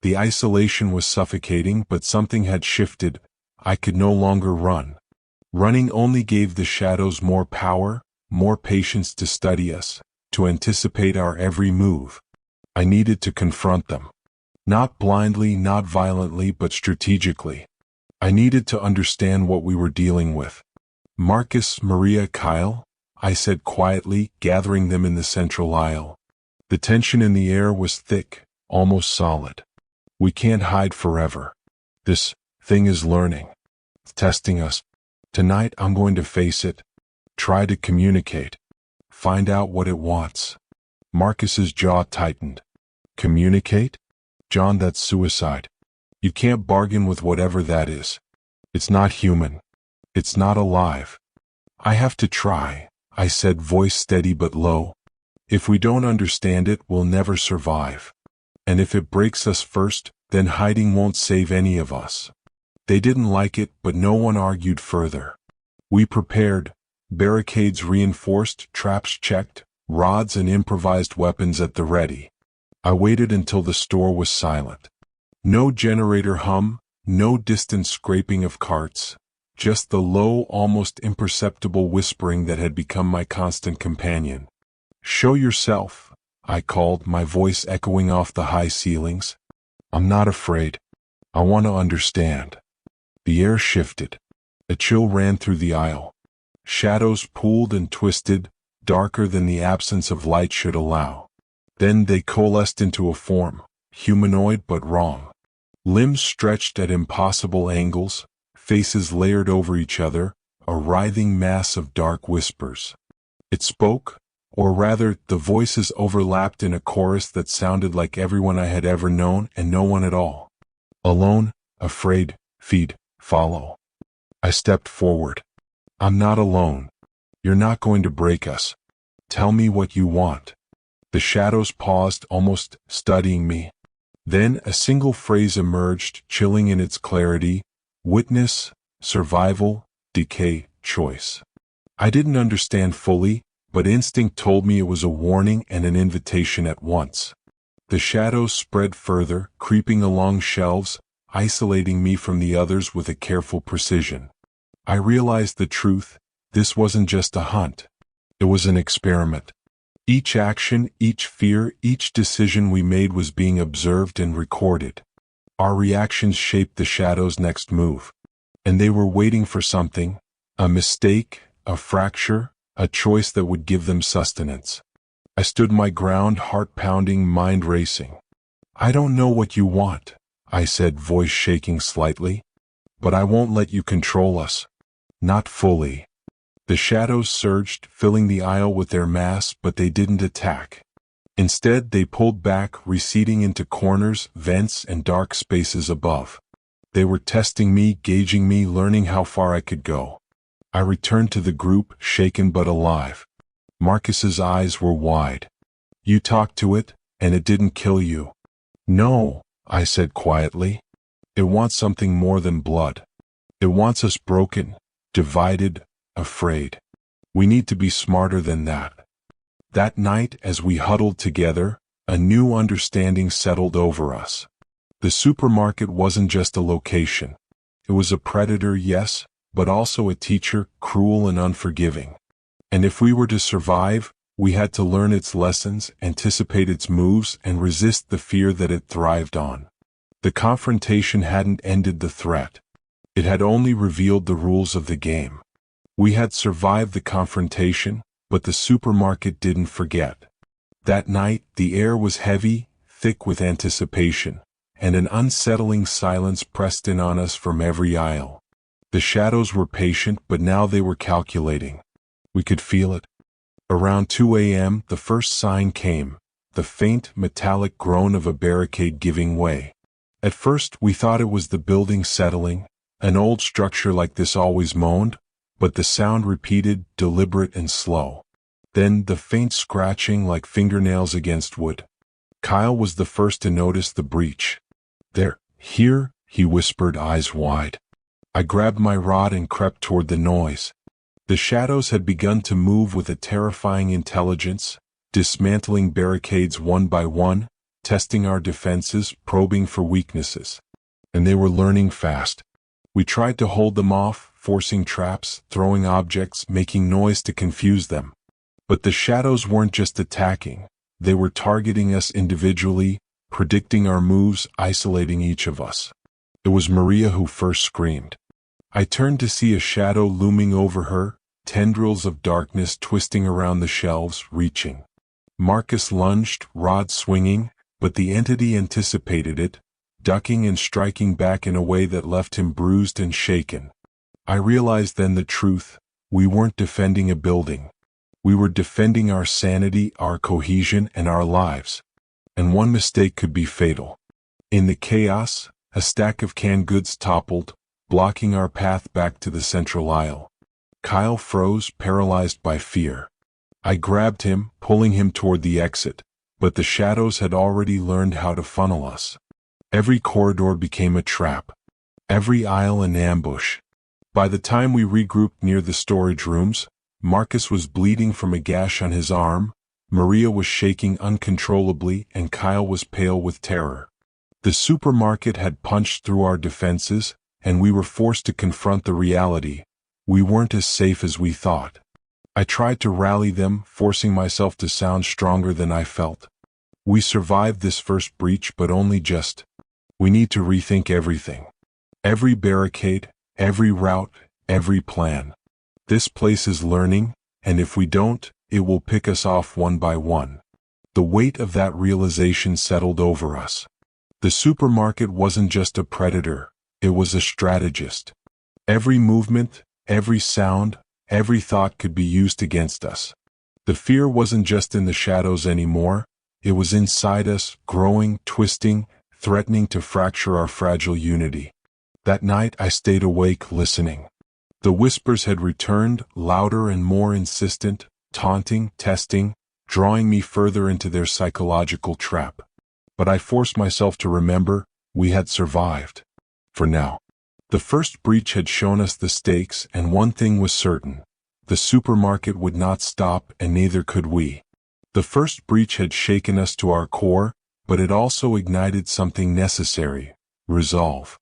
The isolation was suffocating, but something had shifted. I could no longer run. Running only gave the shadows more power, more patience to study us, to anticipate our every move. I needed to confront them. Not blindly, not violently, but strategically. I needed to understand what we were dealing with. Marcus, Maria, Kyle, I said quietly, gathering them in the central aisle. The tension in the air was thick, almost solid. We can't hide forever. This thing is learning. It's testing us. Tonight I'm going to face it. Try to communicate. Find out what it wants. Marcus's jaw tightened. Communicate? John, that's suicide. You can't bargain with whatever that is. It's not human. It's not alive. I have to try, I said, voice steady but low. If we don't understand it, we'll never survive. And if it breaks us first, then hiding won't save any of us. They didn't like it, but no one argued further. We prepared, barricades reinforced, traps checked, rods and improvised weapons at the ready. I waited until the store was silent. No generator hum, no distant scraping of carts, just the low, almost imperceptible whispering that had become my constant companion. Show yourself, I called, my voice echoing off the high ceilings. I'm not afraid. I want to understand. The air shifted. A chill ran through the aisle. Shadows pooled and twisted, darker than the absence of light should allow. Then they coalesced into a form, humanoid but wrong. Limbs stretched at impossible angles, faces layered over each other, a writhing mass of dark whispers. It spoke, or rather, the voices overlapped in a chorus that sounded like everyone I had ever known and no one at all. Alone, afraid, feed, follow. I stepped forward. I'm not alone. You're not going to break us. Tell me what you want. The shadows paused, almost studying me. Then a single phrase emerged, chilling in its clarity: witness, survival, decay, choice. I didn't understand fully, but instinct told me it was a warning and an invitation at once. The shadows spread further, creeping along shelves, isolating me from the others with a careful precision. I realized the truth. This wasn't just a hunt. It was an experiment. Each action, each fear, each decision we made was being observed and recorded. Our reactions shaped the shadows' next move. And they were waiting for something, a mistake, a fracture, a choice that would give them sustenance. I stood my ground, heart pounding, mind racing. I don't know what you want, I said, voice shaking slightly. But I won't let you control us. Not fully. The shadows surged, filling the aisle with their mass, but they didn't attack. Instead, they pulled back, receding into corners, vents, and dark spaces above. They were testing me, gauging me, learning how far I could go. I returned to the group, shaken but alive. Marcus's eyes were wide. You talked to it, and it didn't kill you. No, I said quietly. It wants something more than blood. It wants us broken, divided, afraid. We need to be smarter than that. That night, as we huddled together, a new understanding settled over us. The supermarket wasn't just a location. It was a predator, yes, but also a teacher, cruel and unforgiving. And if we were to survive, we had to learn its lessons, anticipate its moves, and resist the fear that it thrived on. The confrontation hadn't ended the threat. It had only revealed the rules of the game. We had survived the confrontation, but the supermarket didn't forget. That night, the air was heavy, thick with anticipation, and an unsettling silence pressed in on us from every aisle. The shadows were patient, but now they were calculating. We could feel it. Around 2 a.m., the first sign came, the faint, metallic groan of a barricade giving way. At first, we thought it was the building settling. An old structure like this always moaned, but the sound repeated, deliberate and slow. Then the faint scratching like fingernails against wood. Kyle was the first to notice the breach. There, here, he whispered, eyes wide. I grabbed my rod and crept toward the noise. The shadows had begun to move with a terrifying intelligence, dismantling barricades one by one, testing our defenses, probing for weaknesses. And they were learning fast. We tried to hold them off, forcing traps, throwing objects, making noise to confuse them. But the shadows weren't just attacking. They were targeting us individually, predicting our moves, isolating each of us. It was Maria who first screamed. I turned to see a shadow looming over her, tendrils of darkness twisting around the shelves, reaching. Marcus lunged, rod swinging, but the entity anticipated it, ducking and striking back in a way that left him bruised and shaken. I realized then the truth: we weren't defending a building. We were defending our sanity, our cohesion, and our lives. And one mistake could be fatal. In the chaos, a stack of canned goods toppled, blocking our path back to the central aisle. Kyle froze, paralyzed by fear. I grabbed him, pulling him toward the exit, but the shadows had already learned how to funnel us. Every corridor became a trap. Every aisle an ambush. By the time we regrouped near the storage rooms, Marcus was bleeding from a gash on his arm, Maria was shaking uncontrollably, and Kyle was pale with terror. The supermarket had punched through our defenses, and we were forced to confront the reality: we weren't as safe as we thought. I tried to rally them, forcing myself to sound stronger than I felt. We survived this first breach, but only just. We need to rethink everything. Every barricade, every route, every plan. This place is learning, and if we don't, it will pick us off one by one. The weight of that realization settled over us. The supermarket wasn't just a predator, it was a strategist. Every movement, every sound, every thought could be used against us. The fear wasn't just in the shadows anymore, it was inside us, growing, twisting, threatening to fracture our fragile unity. That night I stayed awake, listening. The whispers had returned, louder and more insistent, taunting, testing, drawing me further into their psychological trap. But I forced myself to remember, we had survived. For now. The first breach had shown us the stakes, and one thing was certain: the supermarket would not stop, and neither could we. The first breach had shaken us to our core, but it also ignited something necessary: resolve.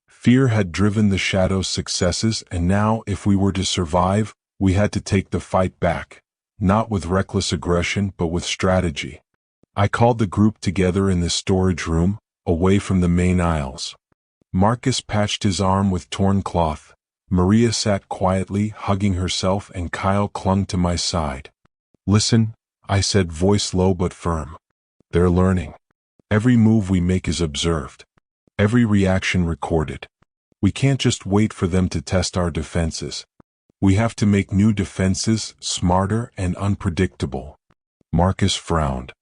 Fear had driven the shadow's successes, and now, if we were to survive, we had to take the fight back, not with reckless aggression, but with strategy. I called the group together in the storage room, away from the main aisles. Marcus patched his arm with torn cloth, Maria sat quietly, hugging herself, and Kyle clung to my side. "Listen," I said, voice low but firm. "They're learning. Every move we make is observed. Every reaction recorded. We can't just wait for them to test our defenses. We have to make new defenses, smarter and unpredictable." Marcus frowned.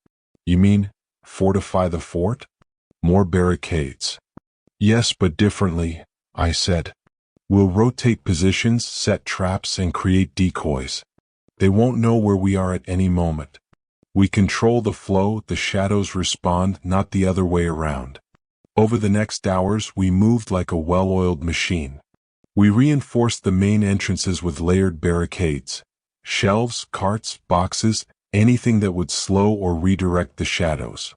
"You mean, fortify the fort? More barricades?" "Yes, but differently," I said. "We'll rotate positions, set traps, and create decoys. They won't know where we are at any moment. We control the flow, the shadows respond, not the other way around." Over the next hours, we moved like a well-oiled machine. We reinforced the main entrances with layered barricades. Shelves, carts, boxes, anything that would slow or redirect the shadows.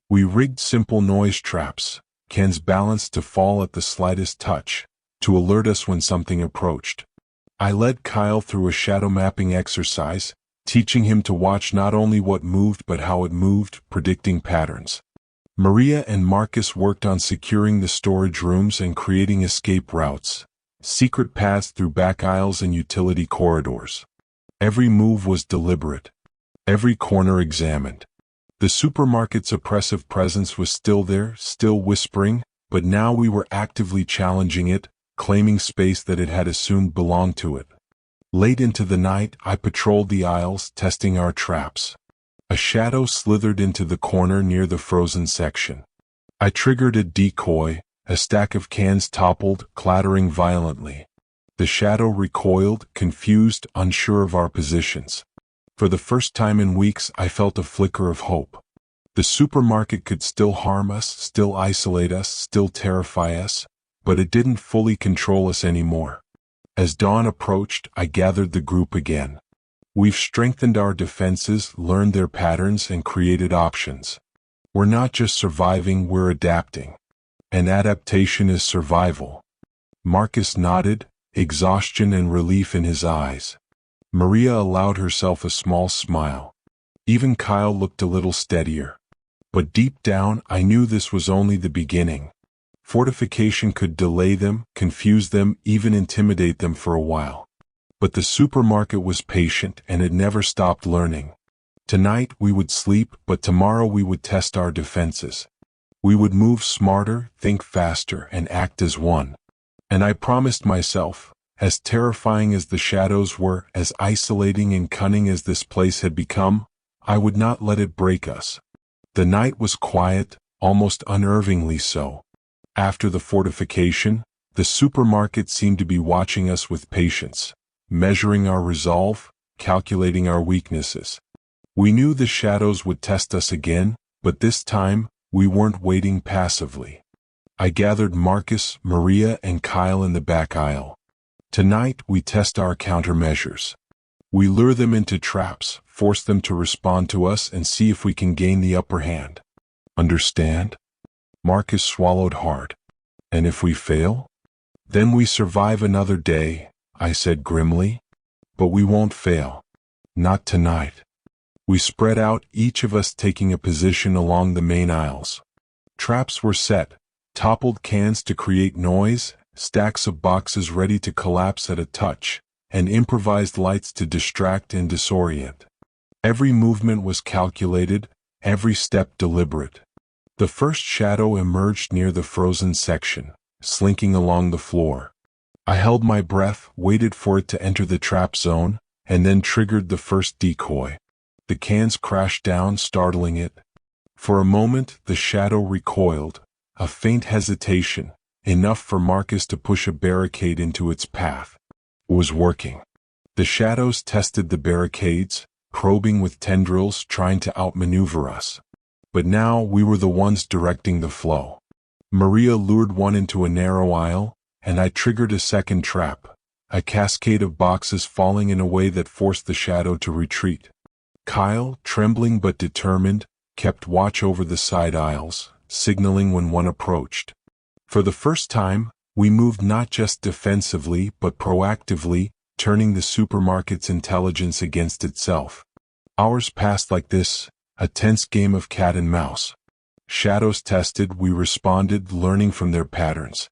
We rigged simple noise traps, cans balanced to fall at the slightest touch, to alert us when something approached. I led Kyle through a shadow mapping exercise, teaching him to watch not only what moved but how it moved, predicting patterns. Maria and Marcus worked on securing the storage rooms and creating escape routes, secret paths through back aisles and utility corridors. Every move was deliberate, every corner examined. The supermarket's oppressive presence was still there, still whispering, but now we were actively challenging it, claiming space that it had assumed belonged to it. Late into the night, I patrolled the aisles, testing our traps. A shadow slithered into the corner near the frozen section. I triggered a decoy, a stack of cans toppled, clattering violently. The shadow recoiled, confused, unsure of our positions. For the first time in weeks, I felt a flicker of hope. The supermarket could still harm us, still isolate us, still terrify us, but it didn't fully control us anymore. As dawn approached, I gathered the group again. We've strengthened our defenses, learned their patterns, and created options. We're not just surviving, we're adapting. And adaptation is survival. Marcus nodded, exhaustion and relief in his eyes. Maria allowed herself a small smile. Even Kyle looked a little steadier. But deep down, I knew this was only the beginning. Fortification could delay them, confuse them, even intimidate them for a while. But the supermarket was patient, and it never stopped learning. Tonight we would sleep, but tomorrow we would test our defenses. We would move smarter, think faster, and act as one. And I promised myself, as terrifying as the shadows were, as isolating and cunning as this place had become, I would not let it break us. The night was quiet, almost unnervingly so. After the fortification, the supermarket seemed to be watching us with patience, measuring our resolve, calculating our weaknesses. We knew the shadows would test us again, but this time, we weren't waiting passively. I gathered Marcus, Maria, and Kyle in the back aisle. Tonight, we test our countermeasures. We lure them into traps, force them to respond to us, and see if we can gain the upper hand. Understand? Marcus swallowed hard. And if we fail? Then we survive another day, I said grimly. But we won't fail. Not tonight. We spread out, each of us taking a position along the main aisles. Traps were set, toppled cans to create noise, stacks of boxes ready to collapse at a touch, and improvised lights to distract and disorient. Every movement was calculated, every step deliberate. The first shadow emerged near the frozen section, slinking along the floor. I held my breath, waited for it to enter the trap zone, and then triggered the first decoy. The cans crashed down, startling it. For a moment, the shadow recoiled, a faint hesitation, enough for Marcus to push a barricade into its path. It was working. The shadows tested the barricades, probing with tendrils, trying to outmaneuver us. But now we were the ones directing the flow. Maria lured one into a narrow aisle, and I triggered a second trap, a cascade of boxes falling in a way that forced the shadow to retreat. Kyle, trembling but determined, kept watch over the side aisles, signaling when one approached. For the first time, we moved not just defensively but proactively, turning the supermarket's intelligence against itself. Hours passed like this, a tense game of cat and mouse. Shadows tested, we responded, learning from their patterns.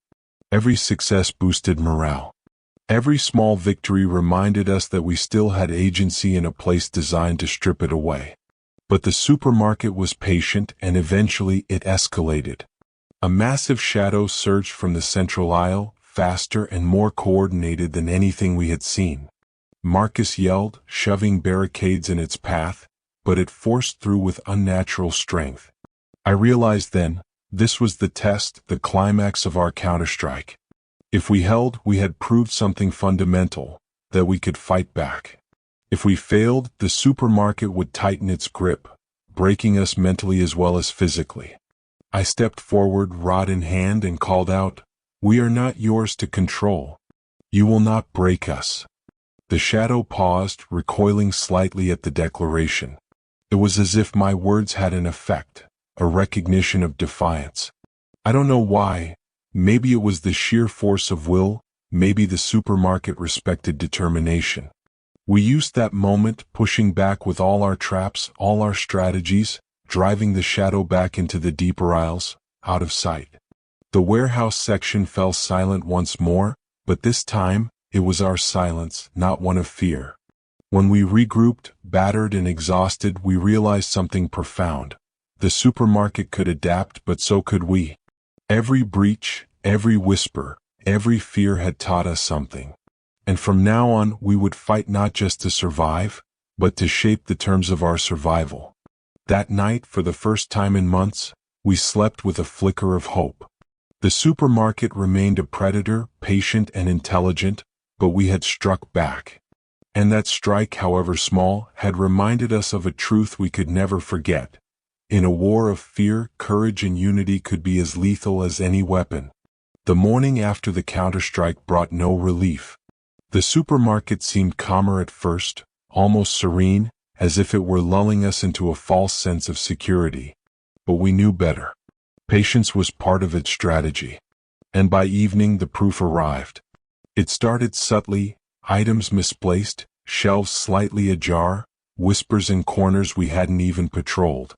Every success boosted morale. Every small victory reminded us that we still had agency in a place designed to strip it away. But the supermarket was patient, and eventually it escalated. A massive shadow surged from the central aisle, faster and more coordinated than anything we had seen. Marcus yelled, shoving barricades in its path, but it forced through with unnatural strength. I realized then, this was the test, the climax of our counterstrike. If we held, we had proved something fundamental, that we could fight back. If we failed, the supermarket would tighten its grip, breaking us mentally as well as physically. I stepped forward, rod in hand, and called out, "We are not yours to control. You will not break us." The shadow paused, recoiling slightly at the declaration. It was as if my words had an effect, a recognition of defiance. I don't know why. Maybe it was the sheer force of will, maybe the supermarket respected determination. We used that moment, pushing back with all our traps, all our strategies, driving the shadow back into the deeper aisles, out of sight. The warehouse section fell silent once more, but this time, it was our silence, not one of fear. When we regrouped, battered and exhausted, we realized something profound. The supermarket could adapt, but so could we. Every breach, every whisper, every fear had taught us something. And from now on, we would fight not just to survive, but to shape the terms of our survival. That night, for the first time in months, we slept with a flicker of hope. The supermarket remained a predator, patient and intelligent, but we had struck back. And that strike, however small, had reminded us of a truth we could never forget. In a war of fear, courage and unity could be as lethal as any weapon. The morning after the counterstrike brought no relief. The supermarket seemed calmer at first, almost serene, as if it were lulling us into a false sense of security. But we knew better. Patience was part of its strategy. And by evening the proof arrived. It started subtly, items misplaced, shelves slightly ajar, whispers in corners we hadn't even patrolled.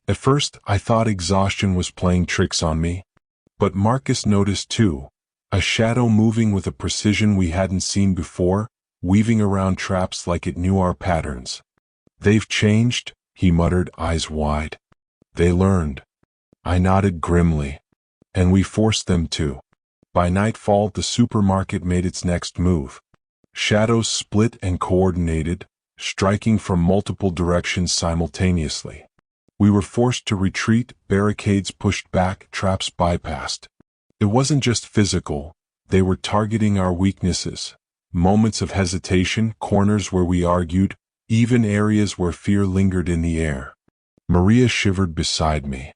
At first, I thought exhaustion was playing tricks on me. But Marcus noticed too, a shadow moving with a precision we hadn't seen before, weaving around traps like it knew our patterns. "They've changed," he muttered, eyes wide. "They learned." I nodded grimly. "And we forced them to." By nightfall, the supermarket made its next move. Shadows split and coordinated, striking from multiple directions simultaneously. We were forced to retreat, barricades pushed back, traps bypassed. It wasn't just physical, they were targeting our weaknesses. Moments of hesitation, corners where we argued, even areas where fear lingered in the air. Maria shivered beside me.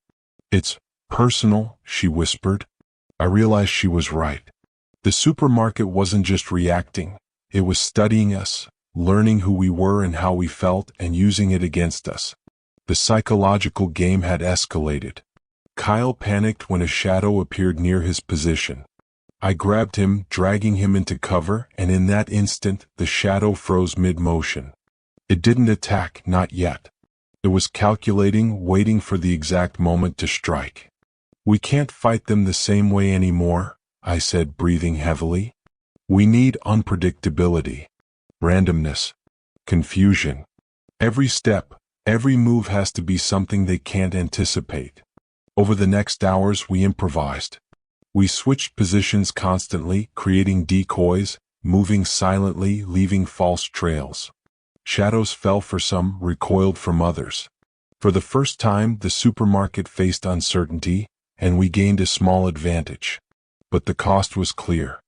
"It's personal," she whispered. I realized she was right. The supermarket wasn't just reacting, it was studying us, learning who we were and how we felt, and using it against us. The psychological game had escalated. Kyle panicked when a shadow appeared near his position. I grabbed him, dragging him into cover, and in that instant, the shadow froze mid-motion. It didn't attack, not yet. It was calculating, waiting for the exact moment to strike. "We can't fight them the same way anymore," I said, breathing heavily. "We need unpredictability, randomness, confusion. Every step, every move has to be something they can't anticipate." Over the next hours, we improvised. We switched positions constantly, creating decoys, moving silently, leaving false trails. Shadows fell for some, recoiled from others. For the first time, the supermarket faced uncertainty, and we gained a small advantage. But the cost was clear.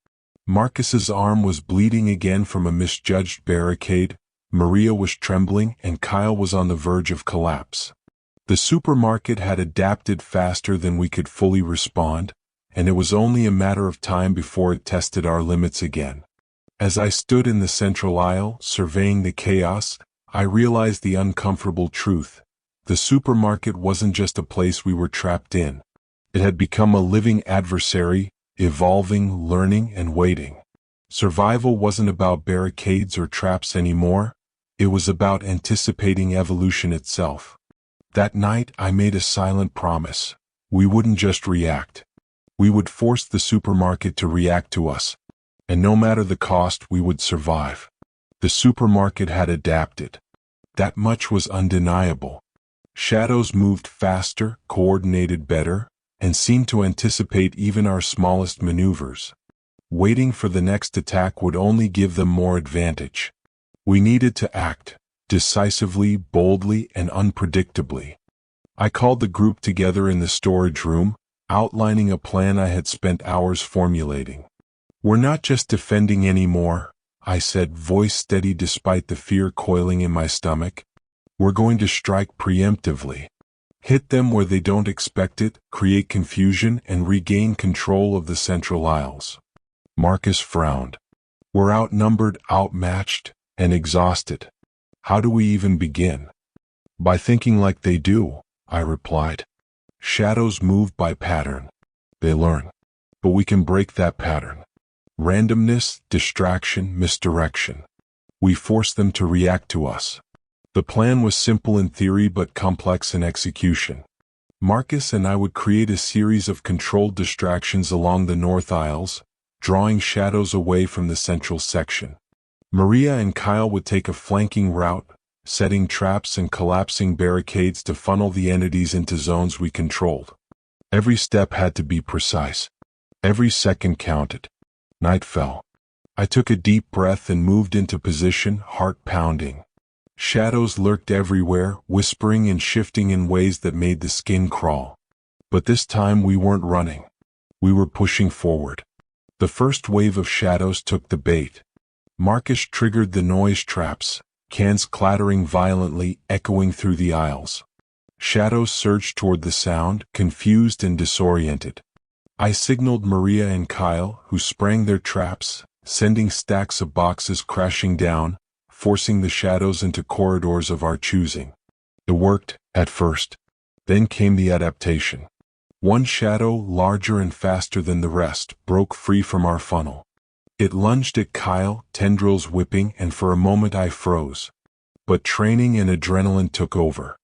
Marcus's arm was bleeding again from a misjudged barricade, Maria was trembling, and Kyle was on the verge of collapse. The supermarket had adapted faster than we could fully respond, and it was only a matter of time before it tested our limits again. As I stood in the central aisle, surveying the chaos, I realized the uncomfortable truth. The supermarket wasn't just a place we were trapped in. It had become a living adversary, evolving, learning, and waiting. Survival wasn't about barricades or traps anymore. It was about anticipating evolution itself. That night, I made a silent promise. We wouldn't just react. We would force the supermarket to react to us. And no matter the cost, we would survive. The supermarket had adapted. That much was undeniable. Shadows moved faster, coordinated better, and seemed to anticipate even our smallest maneuvers. Waiting for the next attack would only give them more advantage. We needed to act, decisively, boldly, and unpredictably. I called the group together in the storage room, outlining a plan I had spent hours formulating. "We're not just defending anymore," I said, voice steady despite the fear coiling in my stomach. "We're going to strike preemptively. Hit them where they don't expect it, create confusion, and regain control of the central aisles." Marcus frowned. "We're outnumbered, outmatched, and exhausted. How do we even begin?" "By thinking like they do," I replied. "Shadows move by pattern. They learn. But we can break that pattern. Randomness, distraction, misdirection. We force them to react to us." The plan was simple in theory but complex in execution. Marcus and I would create a series of controlled distractions along the north aisles, drawing shadows away from the central section. Maria and Kyle would take a flanking route, setting traps and collapsing barricades to funnel the entities into zones we controlled. Every step had to be precise. Every second counted. Night fell. I took a deep breath and moved into position, heart pounding. Shadows lurked everywhere, whispering and shifting in ways that made the skin crawl. But this time we weren't running. We were pushing forward. The first wave of shadows took the bait. Marcus triggered the noise traps, cans clattering violently, echoing through the aisles. Shadows surged toward the sound, confused and disoriented. I signaled Maria and Kyle, who sprang their traps, sending stacks of boxes crashing down, forcing the shadows into corridors of our choosing. It worked, at first. Then came the adaptation. One shadow, larger and faster than the rest, broke free from our funnel. It lunged at Kyle, tendrils whipping, and for a moment I froze. But training and adrenaline took over.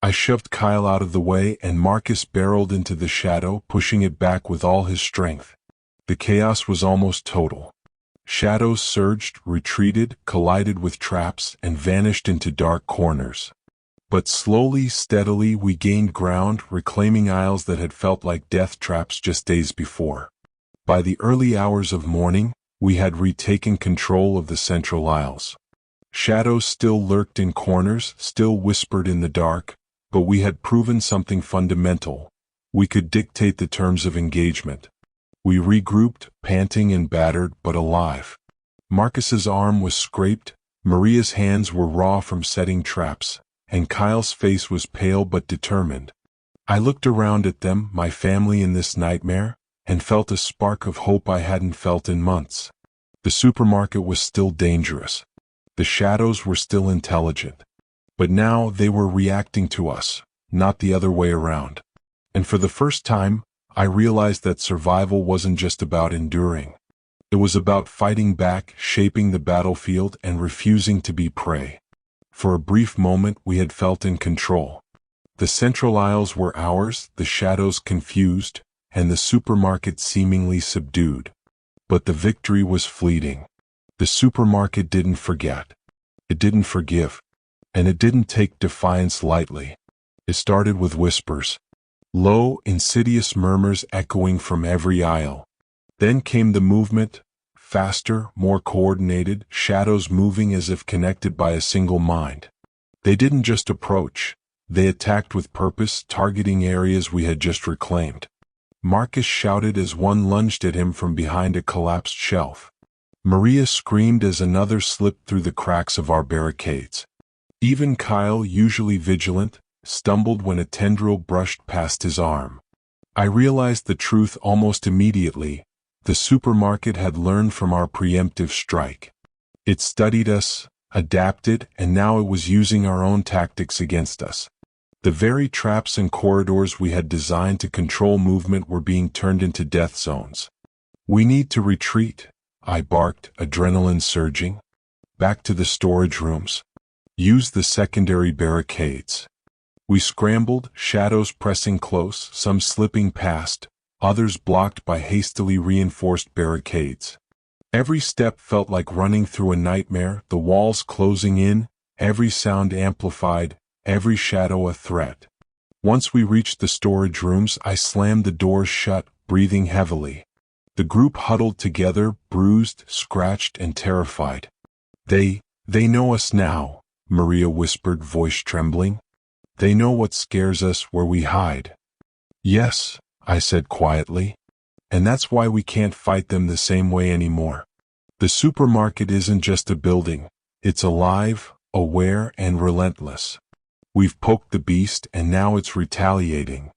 I shoved Kyle out of the way and Marcus barreled into the shadow, pushing it back with all his strength. The chaos was almost total. Shadows surged, retreated, collided with traps, and vanished into dark corners. But slowly, steadily, we gained ground, reclaiming aisles that had felt like death traps just days before. By the early hours of morning, we had retaken control of the central aisles. Shadows still lurked in corners, still whispered in the dark, but we had proven something fundamental. We could dictate the terms of engagement. We regrouped, panting and battered, but alive. Marcus's arm was scraped, Maria's hands were raw from setting traps, and Kyle's face was pale but determined. I looked around at them, my family in this nightmare, and felt a spark of hope I hadn't felt in months. The supermarket was still dangerous. The shadows were still intelligent. But now they were reacting to us, not the other way around. And for the first time, I realized that survival wasn't just about enduring. It was about fighting back, shaping the battlefield, and refusing to be prey. For a brief moment we had felt in control. The central aisles were ours, the shadows confused, and the supermarket seemingly subdued. But the victory was fleeting. The supermarket didn't forget. It didn't forgive. And it didn't take defiance lightly. It started with whispers. Low, insidious murmurs echoing from every aisle. Then came the movement, faster, more coordinated, shadows moving as if connected by a single mind. They didn't just approach. They attacked with purpose, targeting areas we had just reclaimed. Marcus shouted as one lunged at him from behind a collapsed shelf. Maria screamed as another slipped through the cracks of our barricades. Even Kyle, usually vigilant, stumbled when a tendril brushed past his arm. I realized the truth almost immediately. The supermarket had learned from our preemptive strike. It studied us, adapted, and now it was using our own tactics against us. The very traps and corridors we had designed to control movement were being turned into death zones. "We need to retreat," I barked, adrenaline surging. "Back to the storage rooms. Use the secondary barricades." We scrambled, shadows pressing close, some slipping past, others blocked by hastily reinforced barricades. Every step felt like running through a nightmare, the walls closing in, every sound amplified, every shadow a threat. Once we reached the storage rooms, I slammed the doors shut, breathing heavily. The group huddled together, bruised, scratched, and terrified. They know us now," Maria whispered, voice trembling. "They know what scares us, where we hide." "Yes," I said quietly. "And that's why we can't fight them the same way anymore. The supermarket isn't just a building. It's alive, aware, and relentless. We've poked the beast, and now it's retaliating."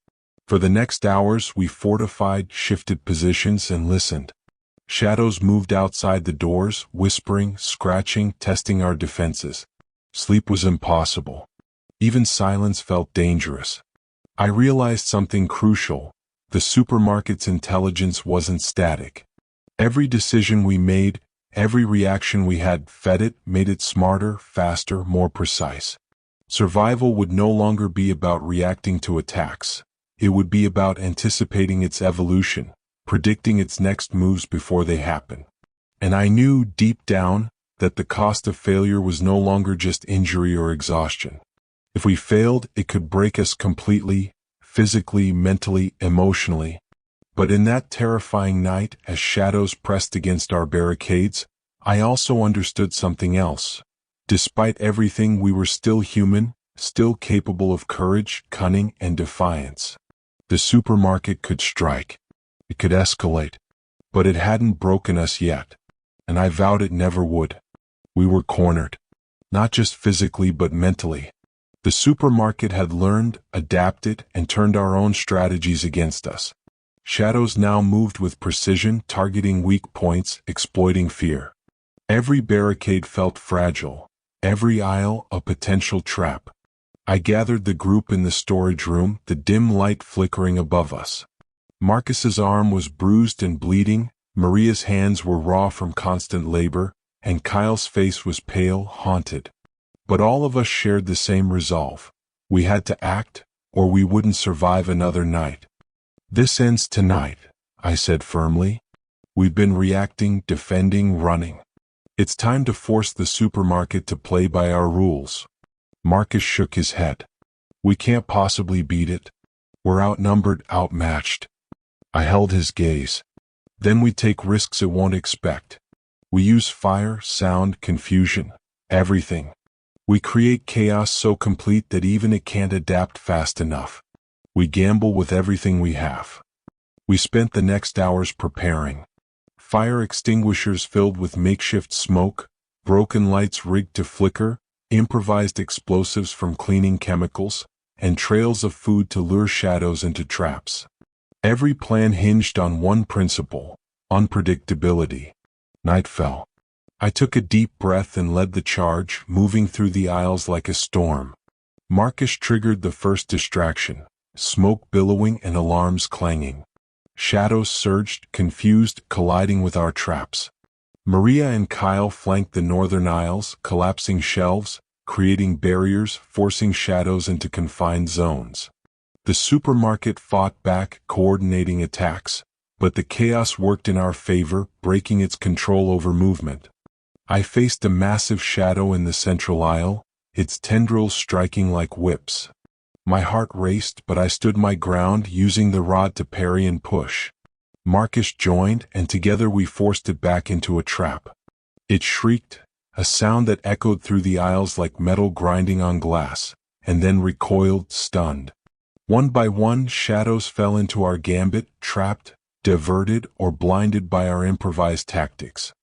For the next hours, we fortified, shifted positions, and listened. Shadows moved outside the doors, whispering, scratching, testing our defenses. Sleep was impossible. Even silence felt dangerous. I realized something crucial. The supermarket's intelligence wasn't static. Every decision we made, every reaction we had fed it, made it smarter, faster, more precise. Survival would no longer be about reacting to attacks. It would be about anticipating its evolution, predicting its next moves before they happen. And I knew, deep down, that the cost of failure was no longer just injury or exhaustion. If we failed, it could break us completely, physically, mentally, emotionally. But in that terrifying night, as shadows pressed against our barricades, I also understood something else. Despite everything, we were still human, still capable of courage, cunning, and defiance. The supermarket could strike. It could escalate. But it hadn't broken us yet. And I vowed it never would. We were cornered. Not just physically but mentally. The supermarket had learned, adapted, and turned our own strategies against us. Shadows now moved with precision, targeting weak points, exploiting fear. Every barricade felt fragile. Every aisle a potential trap. I gathered the group in the storage room, the dim light flickering above us. Marcus's arm was bruised and bleeding, Maria's hands were raw from constant labor, and Kyle's face was pale, haunted. But all of us shared the same resolve. We had to act, or we wouldn't survive another night. This ends tonight, I said firmly. We've been reacting, defending, running. It's time to force the supermarket to play by our rules. Marcus shook his head. We can't possibly beat it. We're outnumbered, outmatched. I held his gaze. Then we take risks it won't expect. We use fire, sound, confusion, everything. We create chaos so complete that even it can't adapt fast enough. We gamble with everything we have. We spent the next hours preparing. Fire extinguishers filled with makeshift smoke, broken lights rigged to flicker, improvised explosives from cleaning chemicals, and trails of food to lure shadows into traps. Every plan hinged on one principle: unpredictability. Night fell. I took a deep breath and led the charge, moving through the aisles like a storm. Marcus triggered the first distraction, smoke billowing and alarms clanging. Shadows surged, confused, colliding with our traps. Maria and Kyle flanked the northern aisles, collapsing shelves, creating barriers, forcing shadows into confined zones. The supermarket fought back, coordinating attacks, but the chaos worked in our favor, breaking its control over movement. I faced a massive shadow in the central aisle, its tendrils striking like whips. My heart raced, but I stood my ground, using the rod to parry and push. Marcus joined, and together we forced it back into a trap. It shrieked, a sound that echoed through the aisles like metal grinding on glass, and then recoiled, stunned. One by one, shadows fell into our gambit, trapped, diverted, or blinded by our improvised tactics.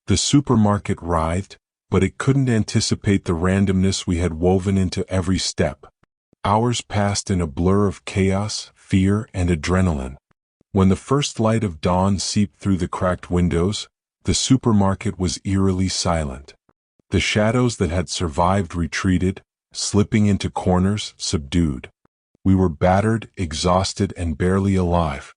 The supermarket writhed, but it couldn't anticipate the randomness we had woven into every step. Hours passed in a blur of chaos, fear, and adrenaline. When the first light of dawn seeped through the cracked windows, the supermarket was eerily silent. The shadows that had survived retreated, slipping into corners, subdued. We were battered, exhausted, and barely alive.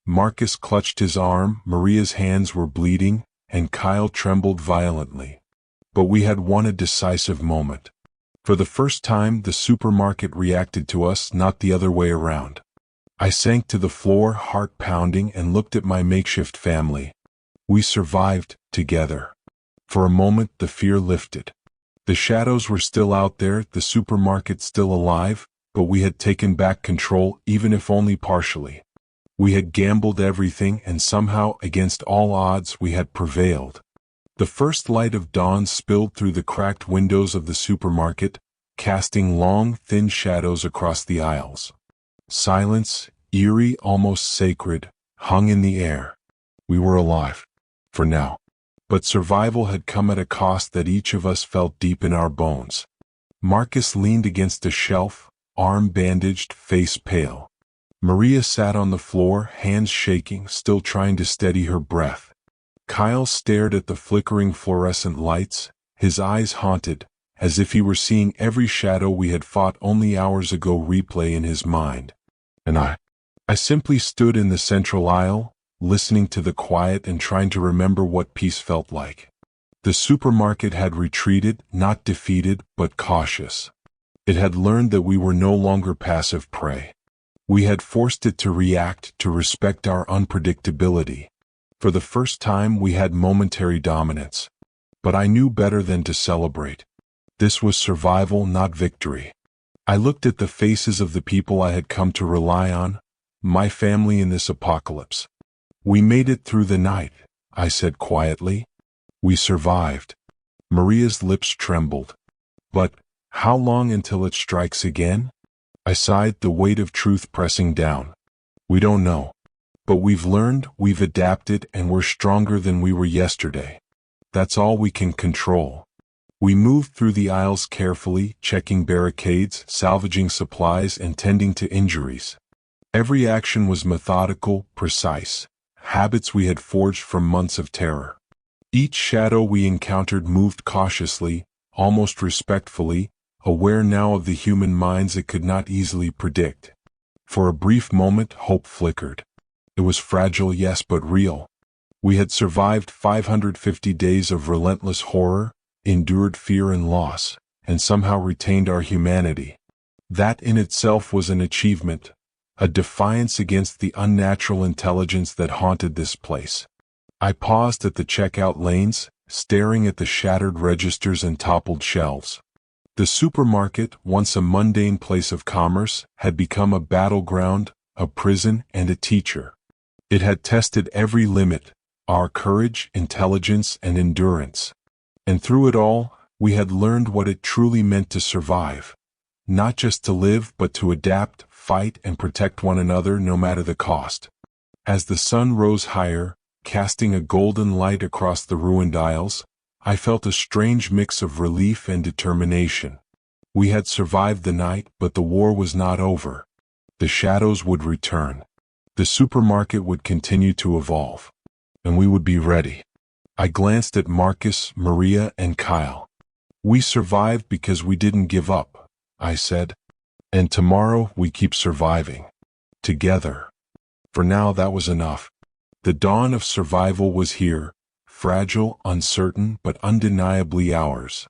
Marcus clutched his arm, Maria's hands were bleeding, and Kyle trembled violently. But we had won a decisive moment. For the first time, the supermarket reacted to us, not the other way around. I sank to the floor, heart pounding, and looked at my makeshift family. We survived, together. For a moment, the fear lifted. The shadows were still out there, the supermarket still alive, but we had taken back control, even if only partially. We had gambled everything, and somehow, against all odds, we had prevailed. The first light of dawn spilled through the cracked windows of the supermarket, casting long, thin shadows across the aisles. Silence, eerie, almost sacred, hung in the air. We were alive. For now. But survival had come at a cost that each of us felt deep in our bones. Marcus leaned against a shelf, arm bandaged, face pale. Maria sat on the floor, hands shaking, still trying to steady her breath. Kyle stared at the flickering fluorescent lights, his eyes haunted, as if he were seeing every shadow we had fought only hours ago replay in his mind. And I simply stood in the central aisle, listening to the quiet and trying to remember what peace felt like. The supermarket had retreated, not defeated, but cautious. It had learned that we were no longer passive prey. We had forced it to react, to respect our unpredictability. For the first time, we had momentary dominance. But I knew better than to celebrate. This was survival, not victory. I looked at the faces of the people I had come to rely on, my family in this apocalypse. We made it through the night, I said quietly. We survived. Maria's lips trembled. But how long until it strikes again? I sighed, the weight of truth pressing down. We don't know. But we've learned, we've adapted, and we're stronger than we were yesterday. That's all we can control. We moved through the aisles carefully, checking barricades, salvaging supplies, and tending to injuries. Every action was methodical, precise, habits we had forged from months of terror. Each shadow we encountered moved cautiously, almost respectfully, aware now of the human minds it could not easily predict. For a brief moment, hope flickered. It was fragile, yes, but real. We had survived 550 days of relentless horror, endured fear and loss, and somehow retained our humanity. That in itself was an achievement, a defiance against the unnatural intelligence that haunted this place. I paused at the checkout lanes, staring at the shattered registers and toppled shelves. The supermarket, once a mundane place of commerce, had become a battleground, a prison, and a teacher. It had tested every limit, our courage, intelligence, and endurance. And through it all, we had learned what it truly meant to survive. Not just to live, but to adapt, fight, and protect one another no matter the cost. As the sun rose higher, casting a golden light across the ruined aisles, I felt a strange mix of relief and determination. We had survived the night, but the war was not over. The shadows would return. The supermarket would continue to evolve. And we would be ready. I glanced at Marcus, Maria, and Kyle. We survived because we didn't give up, I said. And tomorrow we keep surviving. Together. For now that was enough. The dawn of survival was here, fragile, uncertain, but undeniably ours.